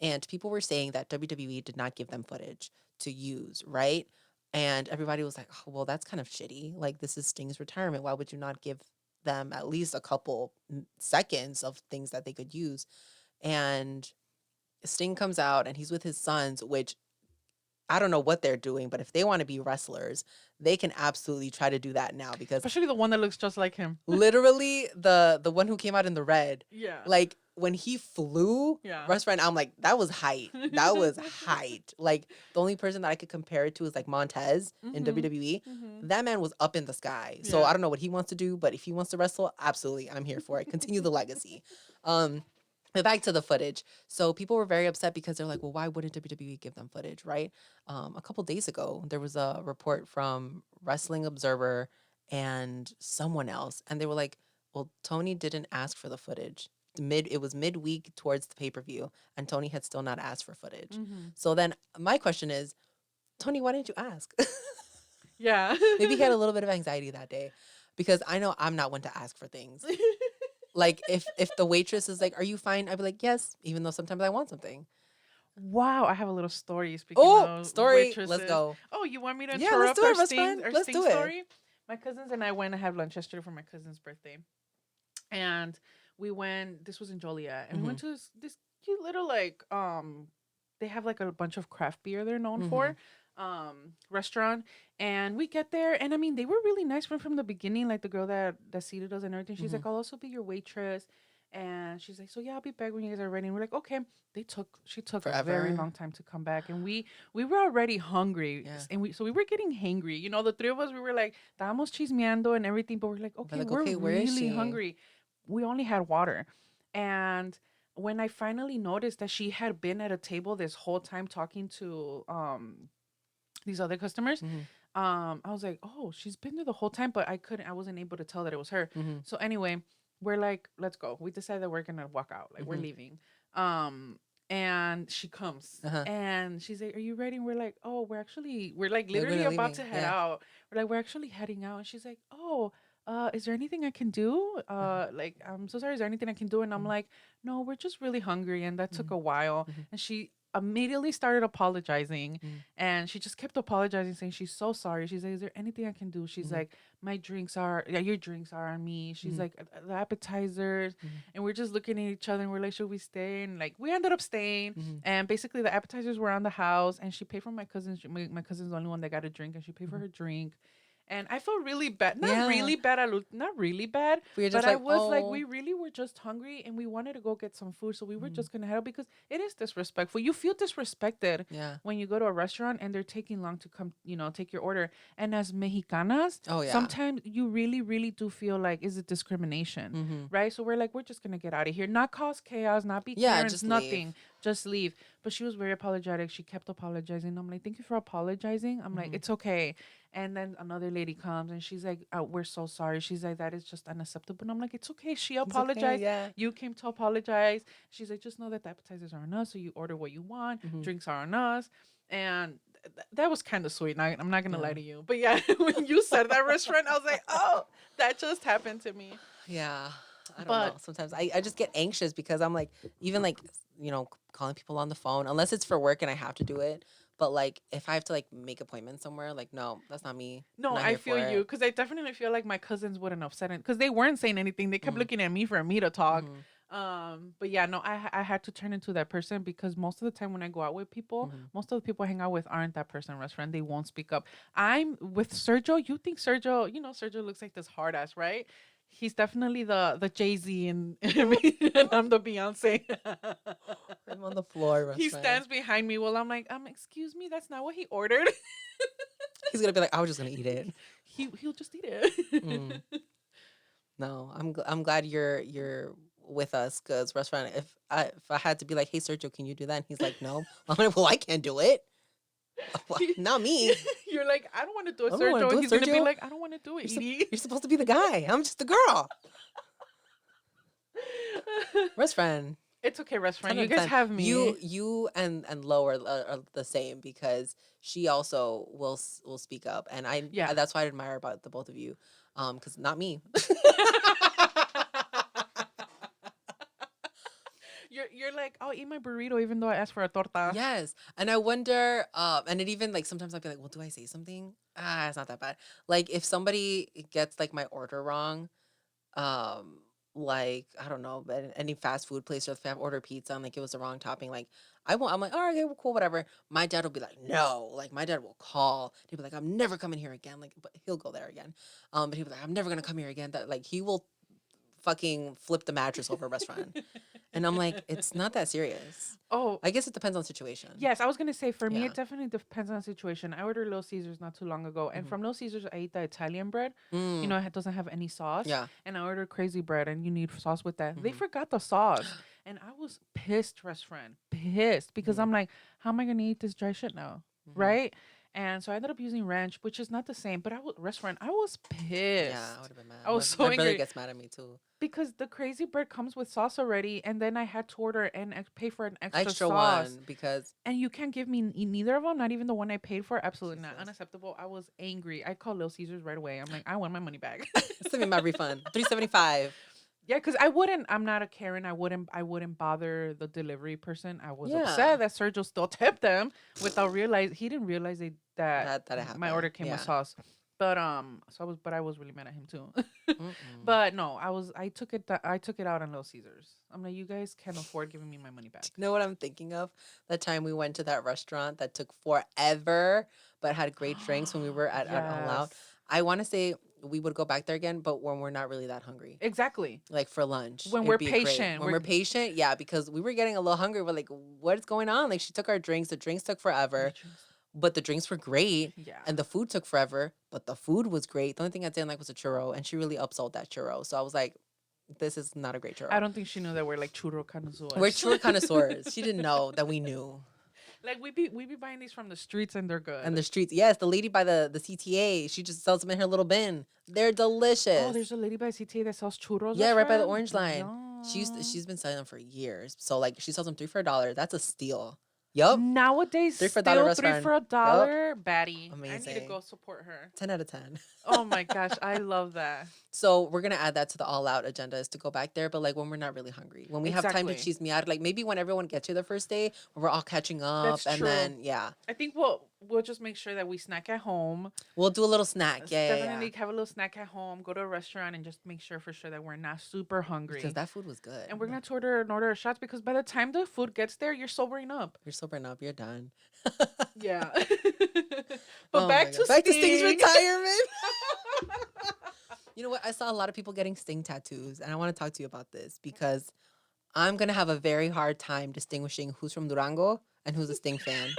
And people were saying that WWE did not give them footage to use, right? And everybody was like, oh, well, that's kind of shitty. Like, this is Sting's retirement. Why would you not give them at least a couple seconds of things that they could use? And Sting comes out and he's with his sons, which I don't know what they're doing, but if they want to be wrestlers, they can absolutely try to do that now because Especially the one that looks just like him. literally the one who came out in the red, Yeah. like when he flew, Yeah. restaurant, I'm like, that was height. That was height. Like the only person that I could compare it to is like Montez in WWE. That man was up in the sky. So Yeah. I don't know what he wants to do, but if he wants to wrestle, absolutely, I'm here for it. Continue the legacy. But back to the footage. So people were very upset because they're like, well, why wouldn't WWE give them footage, right? A couple days ago, there was a report from Wrestling Observer and someone else, and they were like, well, Tony didn't ask for the footage. It was midweek towards the pay-per-view, and Tony had still not asked for footage. So then my question is, Tony, why didn't you ask? Yeah. Maybe he had a little bit of anxiety that day because I know I'm not one to ask for things. Like if the waitress is like, "Are you fine?" I'd be like, "Yes," even though sometimes I want something. Wow, I have a little story. Speaking Oh, of story. waitresses. Let's go. Oh, you want me to Yeah, interrupt let's do it, our best Sting, friend. our Let's Sting do it. story? My cousins and I went to have lunch yesterday for my cousin's birthday, and we went. This was in Joliet, and we went to this cute little like they have like a bunch of craft beer they're known for. Restaurant, and we get there, and I mean they were really nice from the beginning, like the girl that seated us and everything. She's like, I'll also be your waitress, and she's like, so yeah, I'll be back when you guys are ready. And we're like, okay. She took a very Forever. long time to come back, and we were already hungry. Yeah. And we were getting hangry, you know, the three of us. We were like, estábamos chismeando and everything, but we're like, okay, like, we're okay, where is really she? hungry. We only had water, and when I finally noticed that she had been at a table this whole time talking to these other customers, I was like, oh, she's been there the whole time, but I wasn't able to tell that it was her. So anyway, we're like, let's go. We decided that we're gonna walk out, like we're leaving. And she comes and she's like, are you ready? And we're like, oh, we're like literally about leaving. to head Yeah. out. We're like, we're actually heading out. And she's like, oh, is there anything I can do? Like, I'm so sorry. Is there anything I can do? And I'm like, no, we're just really hungry. And that took a while. And she immediately started apologizing, and she just kept apologizing, saying she's so sorry. She's like, is there anything I can do? She's like, your drinks are on me. She's like, the appetizers. And we're just looking at each other, and we're like, should we stay? And like, we ended up staying. And basically the appetizers were on the house, and she paid for my cousin. My cousin's the only one that got a drink, and she paid for her drink. And I felt really bad. Not really bad. Not really bad. We were But just I like, was like, "Oh." we really were just hungry, and we wanted to go get some food. So we were just going to head out because it is disrespectful. You feel disrespected Yeah. when you go to a restaurant and they're taking long to come, take your order. And as Mexicanas, Oh, yeah. sometimes you really, really do feel like, is it discrimination? Right? So we're like, we're just going to get out of here. Not cause chaos, not be Yeah, Karens, just nothing. leave. Just leave. But she was very apologetic. She kept apologizing. I'm like, thank you for apologizing. I'm like, it's okay. And then another lady comes and she's like, we're so sorry. She's like, that is just unacceptable. And I'm like, it's okay. She apologized. yeah. You came to apologize. She's like, just know that the appetizers are on us. So you order what you want. Drinks are on us. And that was kind of sweet. I'm not going to lie to you. But yeah, when you said that restaurant, I was like, oh, that just happened to me. Yeah. I don't But- know. Sometimes I just get anxious because I'm like, even like, calling people on the phone, unless it's for work and I have to do it. But like, if I have to like make appointments somewhere, like, no, that's not me. No, I'm not I here feel for you it. because I definitely feel like my cousins wouldn't upset it because they weren't saying anything. They kept looking at me for me to talk. But yeah, no, I had to turn into that person because most of the time when I go out with people, most of the people I hang out with aren't that person restaurant. They won't speak up. I'm with Sergio. You think Sergio? Sergio looks like this hard ass, right? He's definitely the Jay-Z and, and I'm the Beyonce. I'm on the floor. He restaurant. stands behind me while I'm like, excuse me, that's not what he ordered. He's gonna be like, I was just gonna eat it. He'll just eat it. No, I'm glad you're with us because restaurant. If I had to be like, hey Sergio, can you do that? And he's like, no. I'm like, well, I can't do it. Not me. You're like, I don't want to do it, I don't wanna Sergio. do it, He's gonna be Sergio. like, I don't want to do it, Edie. You're supposed to be the guy. I'm just the girl. Rest friend. It's okay, restaurant. You 10 out of guys 10. have me. You and Lo are the same because she also will speak up, and that's why I admire about the both of you, because not me. You're like, I'll eat my burrito even though I asked for a torta. Yes, and I wonder, and it even like sometimes I'll be like, well, do I say something? It's not that bad. Like if somebody gets like my order wrong, like I don't know, but any fast food place or if I have ordered pizza and like it was the wrong topping, like I'm like, all right, okay, well, cool, whatever. My dad will be like, no, like my dad will call. He'll be like, I'm never coming here again. Like, but he'll go there again. But he'll be like, I'm never gonna come here again. That like he will fucking flip the mattress over a restaurant. And I'm like, it's not that serious. Oh, I guess it depends on the situation. yes. I was gonna say for me, Yeah. it definitely depends on the situation. I ordered Little Caesars not too long ago, and from Little Caesars, I ate the Italian bread. Mm. It doesn't have any sauce. Yeah. And I ordered crazy bread, and you need sauce with that. They forgot the sauce, and I was pissed, restaurant, pissed because I'm like, how am I gonna eat this dry shit now, right? And so I ended up using ranch, which is not the same. But I was pissed. Yeah, I would have been mad. I was so my brother angry. gets mad at me too. Because the crazy bread comes with sauce already, and then I had to order and pay for an extra Extra sauce. one because And you can't give me neither of them, not even the one I paid for. Absolutely not. Jesus. Unacceptable. I was angry. I called Little Caesars right away. I'm like, I want my money back. send me my refund. $3.75. Yeah, because I'm not a Karen. I wouldn't bother the delivery person. I was Yeah. upset that Sergio still tipped them without he didn't realize that That it happened. my order came with Yeah. sauce. But I was really mad at him too. Mm-mm. But no, I took it out on Little Caesars. I'm like, you guys can't afford giving me my money back. You know what I'm thinking of? That time we went to that restaurant that took forever, but had great drinks when we were at All Out. Yes. I want to say we would go back there again, but when we're not really that hungry. Exactly. Like for lunch. When it'd we're be great. patient, When we're- we're patient, yeah, because we were getting a little hungry. We're like, what's going on? Like she took our drinks. The drinks took forever. But the drinks were great. Yeah. And the food took forever, but the food was great. The only thing I didn't like was a churro, and she really upsold that churro. So I was like, this is not a great churro. I don't think she knew that we're like churro connoisseurs. We're churro connoisseurs. She didn't know that we knew. Like we be buying these from the streets and they're good. And the streets. Yes, the lady by the CTA, she just sells them in her little bin. They're delicious. Oh, there's a lady by CTA that sells churros. yeah, right by the restaurant? orange line. Yum. She's been selling them for years. So like she sells them 3 for $1. That's a steal. Yup. Nowadays, 3 for $1 still 3 restaurant. for $1. Baddie. I need to Amazing. go support her. 10 out of 10. Oh my gosh, I love that. So we're gonna add that to the all out agenda is to go back there, but like when we're not really hungry, when we have time to Exactly. cheese me out, like maybe when everyone gets here the first day, when we're all catching up, That's and true. then yeah, I think we'll just make sure that we snack at home. we'll do a little snack. Yeah, Definitely have a little snack at home. Go to a restaurant and just make sure for sure that we're not super hungry. because that food was good. And we're gonna have to order of shots because by the time the food gets there, you're sobering up. You're sobering up. You're done. Yeah. Oh my back God. to back to Sting. Sting's retirement. You know what? I saw a lot of people getting Sting tattoos, and I want to talk to you about this because I'm gonna have a very hard time distinguishing who's from Durango and who's a Sting fan.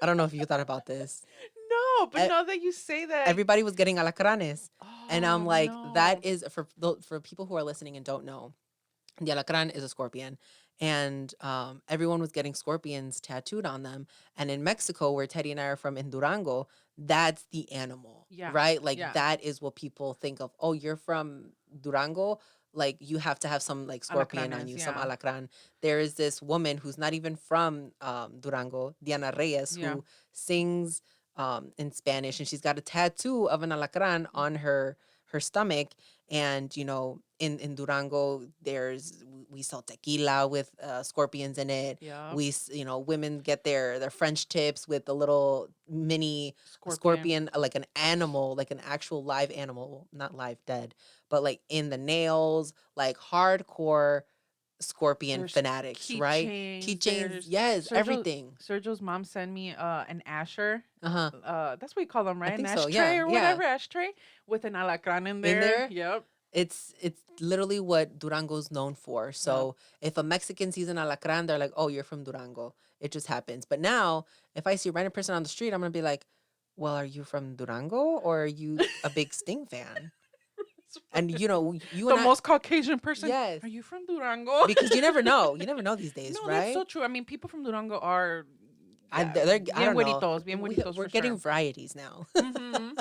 I don't know if you thought about this. No, but E- now that you say that, Everybody was getting alacranes. And I'm Oh, like, that no. is for people who are listening and don't know, the alacran is a scorpion, and everyone was getting scorpions tattooed on them. And in Mexico, where Teddy and I are from, in Durango, that's the animal, Yeah, right? Like yeah. that is what people think of. Oh, you're from Durango, like you have to have some like scorpion on Alacranes, you, some yeah. alacran. There is this woman who's not even from Durango, Diana Reyes, Yeah. who sings in Spanish, and she's got a tattoo of an alacran on her stomach, And in Durango, we sell tequila with scorpions in it. Yeah. Women get their French tips with a little mini scorpion, like an animal, like an actual live animal, not live dead, but like in the nails, like hardcore scorpion There's fanatics, right? Keychains, yes, everything. Sergio's mom sent me an asher. Uh-huh. That's what you call them, right? think An so, ashtray yeah, or yeah. whatever, ashtray with an alacran in there. there? Yep. It's literally what Durango's known for. So if a Mexican sees an alacran, they're like, "Oh, you're from Durango." It just happens. But now, if I see a random person on the street, I'm gonna be like, "Well, are you from Durango or are you a big Sting fan?" And you The most Caucasian person. Yes. Are you from Durango? Because you never know. You never know these days, No, right? that's so true. I mean, people from Durango are I bien don't know. güeritos, bien güeritos We're for getting sure. varieties now. Mhm.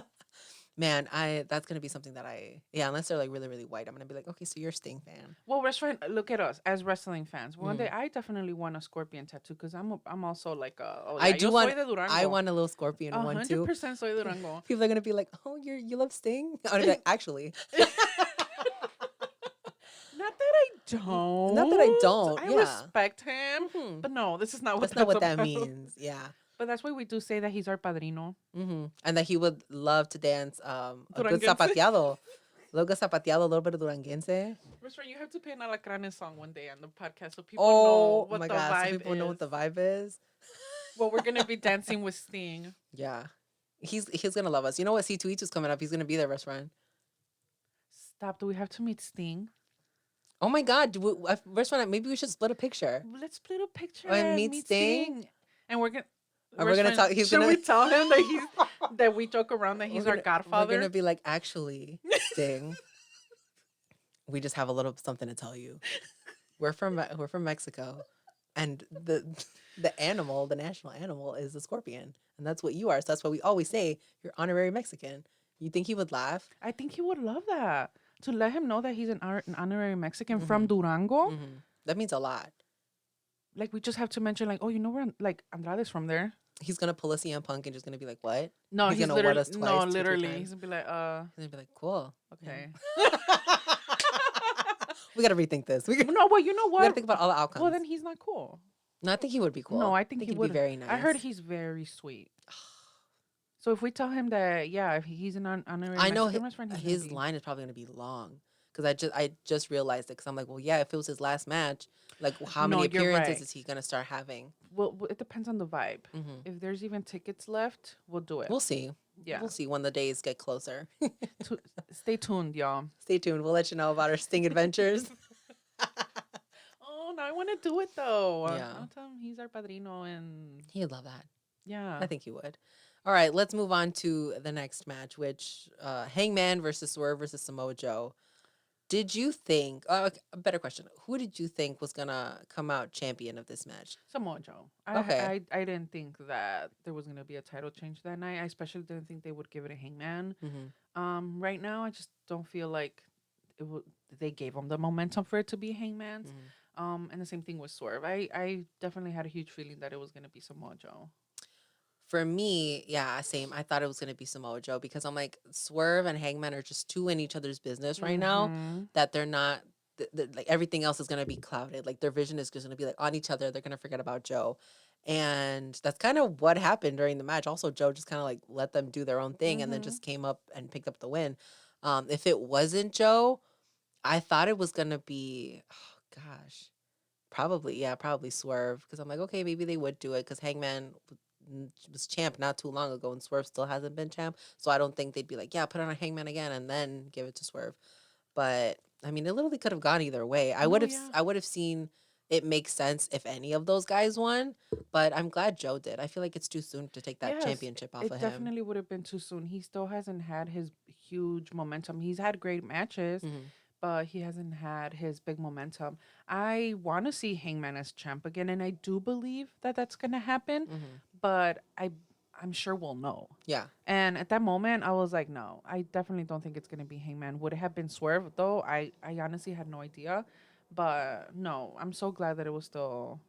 Man, that's gonna be something that unless they're like really, really white, I'm gonna be like, okay, so you're a Sting fan. Well, restaurant. Look at us as wrestling fans. One day, I definitely want a scorpion tattoo because I'm also like yo soy de Durango. I want a little scorpion one too. 100% soy de Durango. People are gonna be like, oh, you love Sting? I'm gonna be like, actually. Not that I don't. Not that I don't. I yeah. respect him, Mhm. but no, this is not what That's not what that about. means. Yeah. But that's why we do say that he's our padrino. And that he would love to dance a good Duranguense. zapateado. A little bit of Duranguense. Restaurant, you have to play an Alacranes song one day on the podcast so people Oh know what my the God. vibe So people is. know what the vibe is. Well, we're gonna be dancing with Sting. Yeah. He's gonna love us. You know what? C2E2 is coming up. He's gonna be there, restaurant. Stop. Do we have to meet Sting? Oh my God. Restaurant, maybe we should split a picture. Let's split a picture And and meet meet Sting? Sting. And we're gonna. Are we gonna tell? Should we tell him that that we joke around that he's our We're godfather? gonna be like, actually, Sting. We just have a little something to tell you. We're from Mexico, and the animal, the national animal, is the scorpion, and that's what you are. So that's why we always say you're honorary Mexican. You think he would laugh? I think he would love that. To let him know that he's an honorary Mexican from Durango. That means a lot. Like, we just have to mention, like, oh, where, like, Andrade's from there. He's gonna pull a CM Punk and just gonna be like, "What?" No, he's gonna literally, wet us twice. Two, literally. three He's times. gonna be like, He's gonna be like, "Cool, okay. We gotta rethink this. No, well, you know We what? gotta think about all the outcomes." Well, then he's not cool. No, I think he would be cool. No, I think he he'd would be very nice. I heard he's very sweet. So if we tell him that, yeah, if he's an honorary I know Mexican restaurant, he's his gonna be... line is probably gonna be long because I just realized it because I'm like, well, yeah, if it was his last match, like how No, many you're appearances right. is he gonna start having? Well, it depends on the vibe. If there's even tickets left, we'll do it. We'll see. Yeah. We'll see when the days get closer. Stay tuned, y'all. Stay tuned. We'll let you know about our Sting adventures. Oh, now I want to do it though. Yeah. I'll tell him he's our padrino and He'd love that. yeah. I think he would. All right, let's move on to the next match, which Hangman versus Swerve versus Samoa Joe. Did you think? A better question: who did you think was gonna come out champion of this match? Samoa Joe. Okay. I didn't think that there was gonna be a title change that night. I especially didn't think they would give it a Hangman. Right now, I just don't feel like they gave him the momentum for it to be Hangman's. And the same thing with Swerve. I definitely had a huge feeling that it was gonna be Samoa Joe. For me, yeah, same. I thought it was gonna be Samoa Joe because I'm like Swerve and Hangman are just too in each other's business right now that they're not like everything else is gonna be clouded. Like their vision is just gonna be like on each other. They're gonna forget about Joe, and that's kind of what happened during the match. Also, Joe just kind of like let them do their own thing and then just came up and picked up the win. If it wasn't Joe, I thought it was gonna be, oh gosh, probably Swerve because I'm like, okay, maybe they would do it because Hangman was champ not too long ago and Swerve still hasn't been champ, so I don't think they'd be like, yeah, put it on Hangman again and then give it to Swerve. But I mean, it literally could have gone either way. I would have seen it make sense if any of those guys won, but I'm glad Joe did. I feel like it's too soon to take that championship off of him. It definitely would have been too soon. He still hasn't had his huge momentum. He's had great matches, but he hasn't had his big momentum. I want to see Hangman as champ again, and I do believe that that's going to happen, but I'm sure we'll know. Yeah. And at that moment, I was like, no, I definitely don't think it's going to be Hangman. Would it have been Swerve, though? I honestly had no idea. But no, I'm so glad that it was still,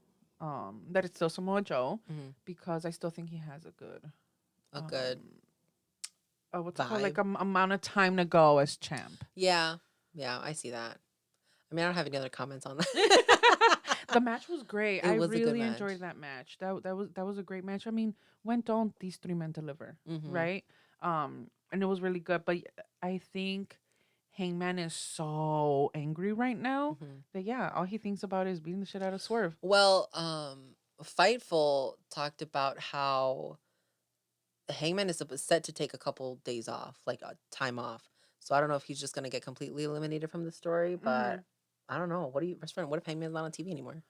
that it's still Samoa Joe, because I still think he has a good, what's it called? like amount of time to go as champ. Yeah. Yeah, I see that. I mean, I don't have any other comments on that. The match was great. It I was a good really match. enjoyed that match. That was a great match. I mean, when don't these three men deliver, Mhm. right? And it was really good. But I think Hangman is so angry right now Mhm. that yeah, all he thinks about is beating the shit out of Swerve. Well, Fightful talked about how Hangman is set to take a couple days off, like a time off. So I don't know if he's just gonna get completely eliminated from the story, but I don't know. What do you, best friend? What if Hangman's not on TV anymore?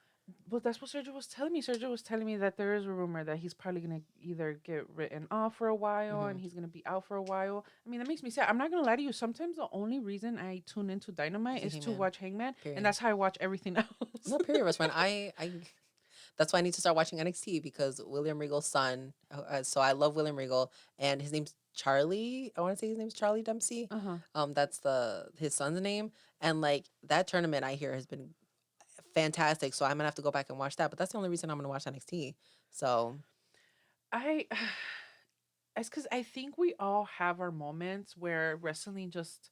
Well, that's what Sergio was telling me. Sergio was telling me that there is a rumor that he's probably gonna either get written off for a while and he's gonna be out for a while. I mean, that makes me sad. I'm not gonna lie to you. Sometimes the only reason I tune into Dynamite is to Hangman. watch Hangman, Period. and that's how I watch everything else. No, period, best friend. I that's why I need to start watching NXT because William Regal's son. So I love William Regal, and his name's Charlie. I want to say his name's Charlie Dempsey. That's his son's name, and like that tournament I hear has been fantastic. So I'm gonna have to go back and watch that. But that's the only reason I'm gonna watch NXT. So It's because I think we all have our moments where wrestling just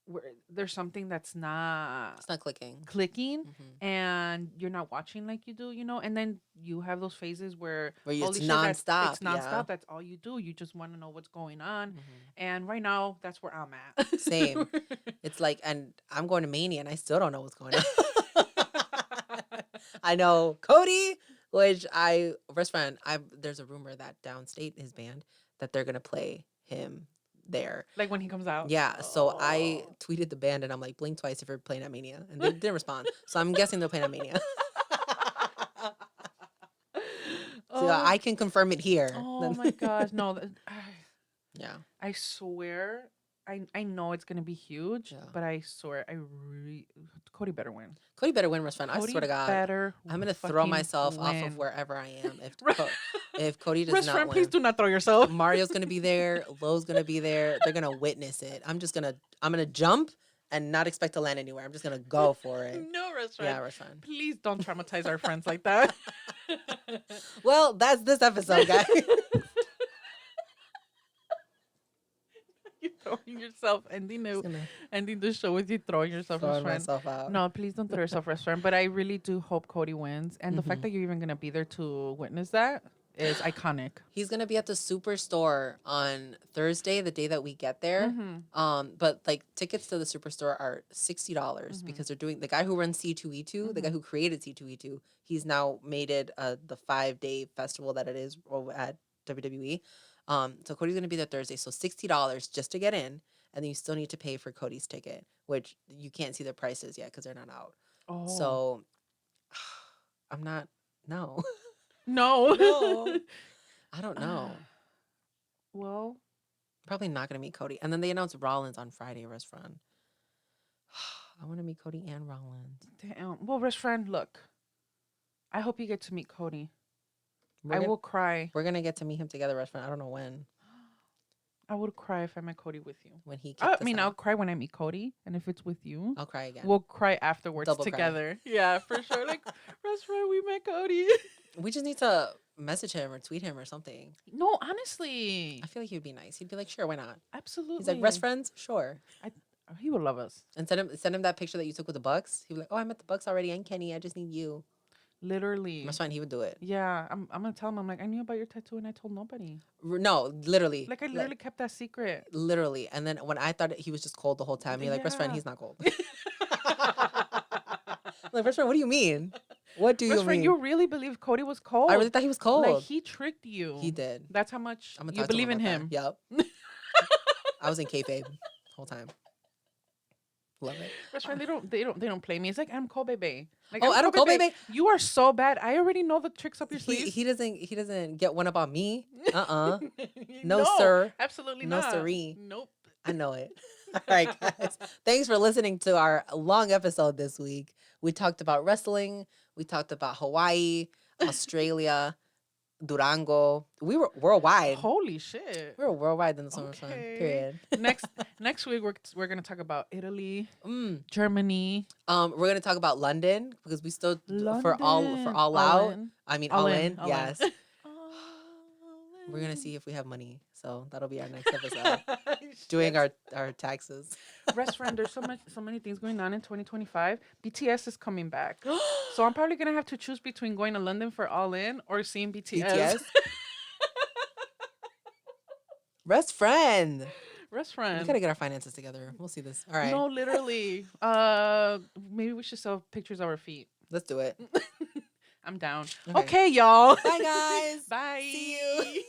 where there's something that's not it's not clicking. clicking and you're not watching like you do, and then you have those phases where Where holy it's shit, nonstop. it's nonstop. Yeah. That's all you do. You just want to know what's going on. And right now, that's where I'm at. Same. It's like, and I'm going to Mania, and I still don't know what's going on. I know Cody, which best friend, there's a rumor that Downstate, his band, that they're gonna play him there. Like when he comes out. Yeah. So I tweeted the band and I'm like, blink twice if you're playing at Mania, and they didn't respond. So I'm guessing they're playing at Mania. So I can confirm it here. Oh my gosh, no. Yeah. I swear, I know it's gonna be huge, but I swear, Cody better win. Cody better win, best friend. I Cody swear to God. better I'm gonna throw fucking myself off win. of wherever I am if Cody does Best not friend, win. please do not throw yourself. Mario's gonna be there. Lowe's gonna be there. They're gonna witness it. I'm gonna jump and not expect to land anywhere. I'm just gonna go for it. No, restaurant. Yeah, restaurant. Please don't traumatize our friends like that. Well, that's this episode, guys. You're throwing yourself, ending the show with you throwing yourself, Throwing restaurant. myself out. No, please don't throw yourself, restaurant. But I really do hope Cody wins, and the fact that you're even gonna be there to witness that is iconic. He's gonna be at the Superstore on Thursday, the day that we get there. But like tickets to the Superstore are $60 because they're doing the guy who runs C2E2, the guy who created C2E2. He's now made it the 5-day festival that it is at WWE. So Cody's gonna be there Thursday, so $60 just to get in, and then you still need to pay for Cody's ticket, which you can't see the prices yet because they're not out. Oh, So I'm not. No. no, No. I don't know. Well, Probably not gonna meet Cody. And then they announced Rollins on Friday, restaurant. I want to meet Cody and Rollins. damn. Well, restaurant, look. I hope you get to meet Cody. I Will will cry. We're gonna get to meet him together, restaurant. I don't know when. I would cry if I met Cody with you. When he. I mean, I'll cry when I meet Cody, and if it's with you, I'll cry again. we'll cry afterwards Double cry. together. Yeah, for sure. Like, restaurant, we met Cody. We just need to message him or tweet him or something. No, honestly, I feel like he would be nice. He'd be like, sure, why not? absolutely. He's like, best friends, sure. He would love us. And send him that picture that you took with the Bucks. He'd be like, oh, I met the Bucks already and Kenny. I just need you. Literally. That's fine. He would do it. Yeah, I'm gonna tell him. I'm like, I knew about your tattoo and I told nobody. No, literally. Like, I literally kept that secret. Literally. And then when I thought he was just cold the whole time, you're like, best friend, Yeah. he's not cold. Like, best friend, what do you mean? What do you Best friend, mean? you really believe Cody was cold? I really thought he was cold. Like, he tricked you. He did. That's how much I'm gonna you talk to believe in about him. that. Yep. I was in kayfabe the whole time. Love it. Best friend, they don't play me. It's like Adam Cole, baby. Like, Oh, Adam Cole, baby. You are so bad. I already know the tricks up your sleeve. He doesn't get one up on me. No, sir. Absolutely No, not. siree. Nope. I know it. All right, guys. Thanks for listening to our long episode this week. We talked about wrestling. We talked about Hawaii, Australia, Durango. We were worldwide. Holy shit. We were worldwide in the summer fun. Okay. Period. next week we're gonna talk about Italy, Mm. Germany. We're gonna talk about London because we still for all out. in. I mean All all in, in. all in. Yes. All We're gonna in. see if we have money So that'll be our next episode. Doing our taxes. Rest friend, there's so many things going on in 2025. BTS is coming back. So I'm probably gonna have to choose between going to London for All In or seeing BTS. BTS. Rest friend. Rest We friend. gotta get our finances together. We'll see this. All right. No, literally. Maybe we should sell pictures of our feet. Let's do it. I'm down. Okay. Okay, y'all. Bye, guys. Bye. See you.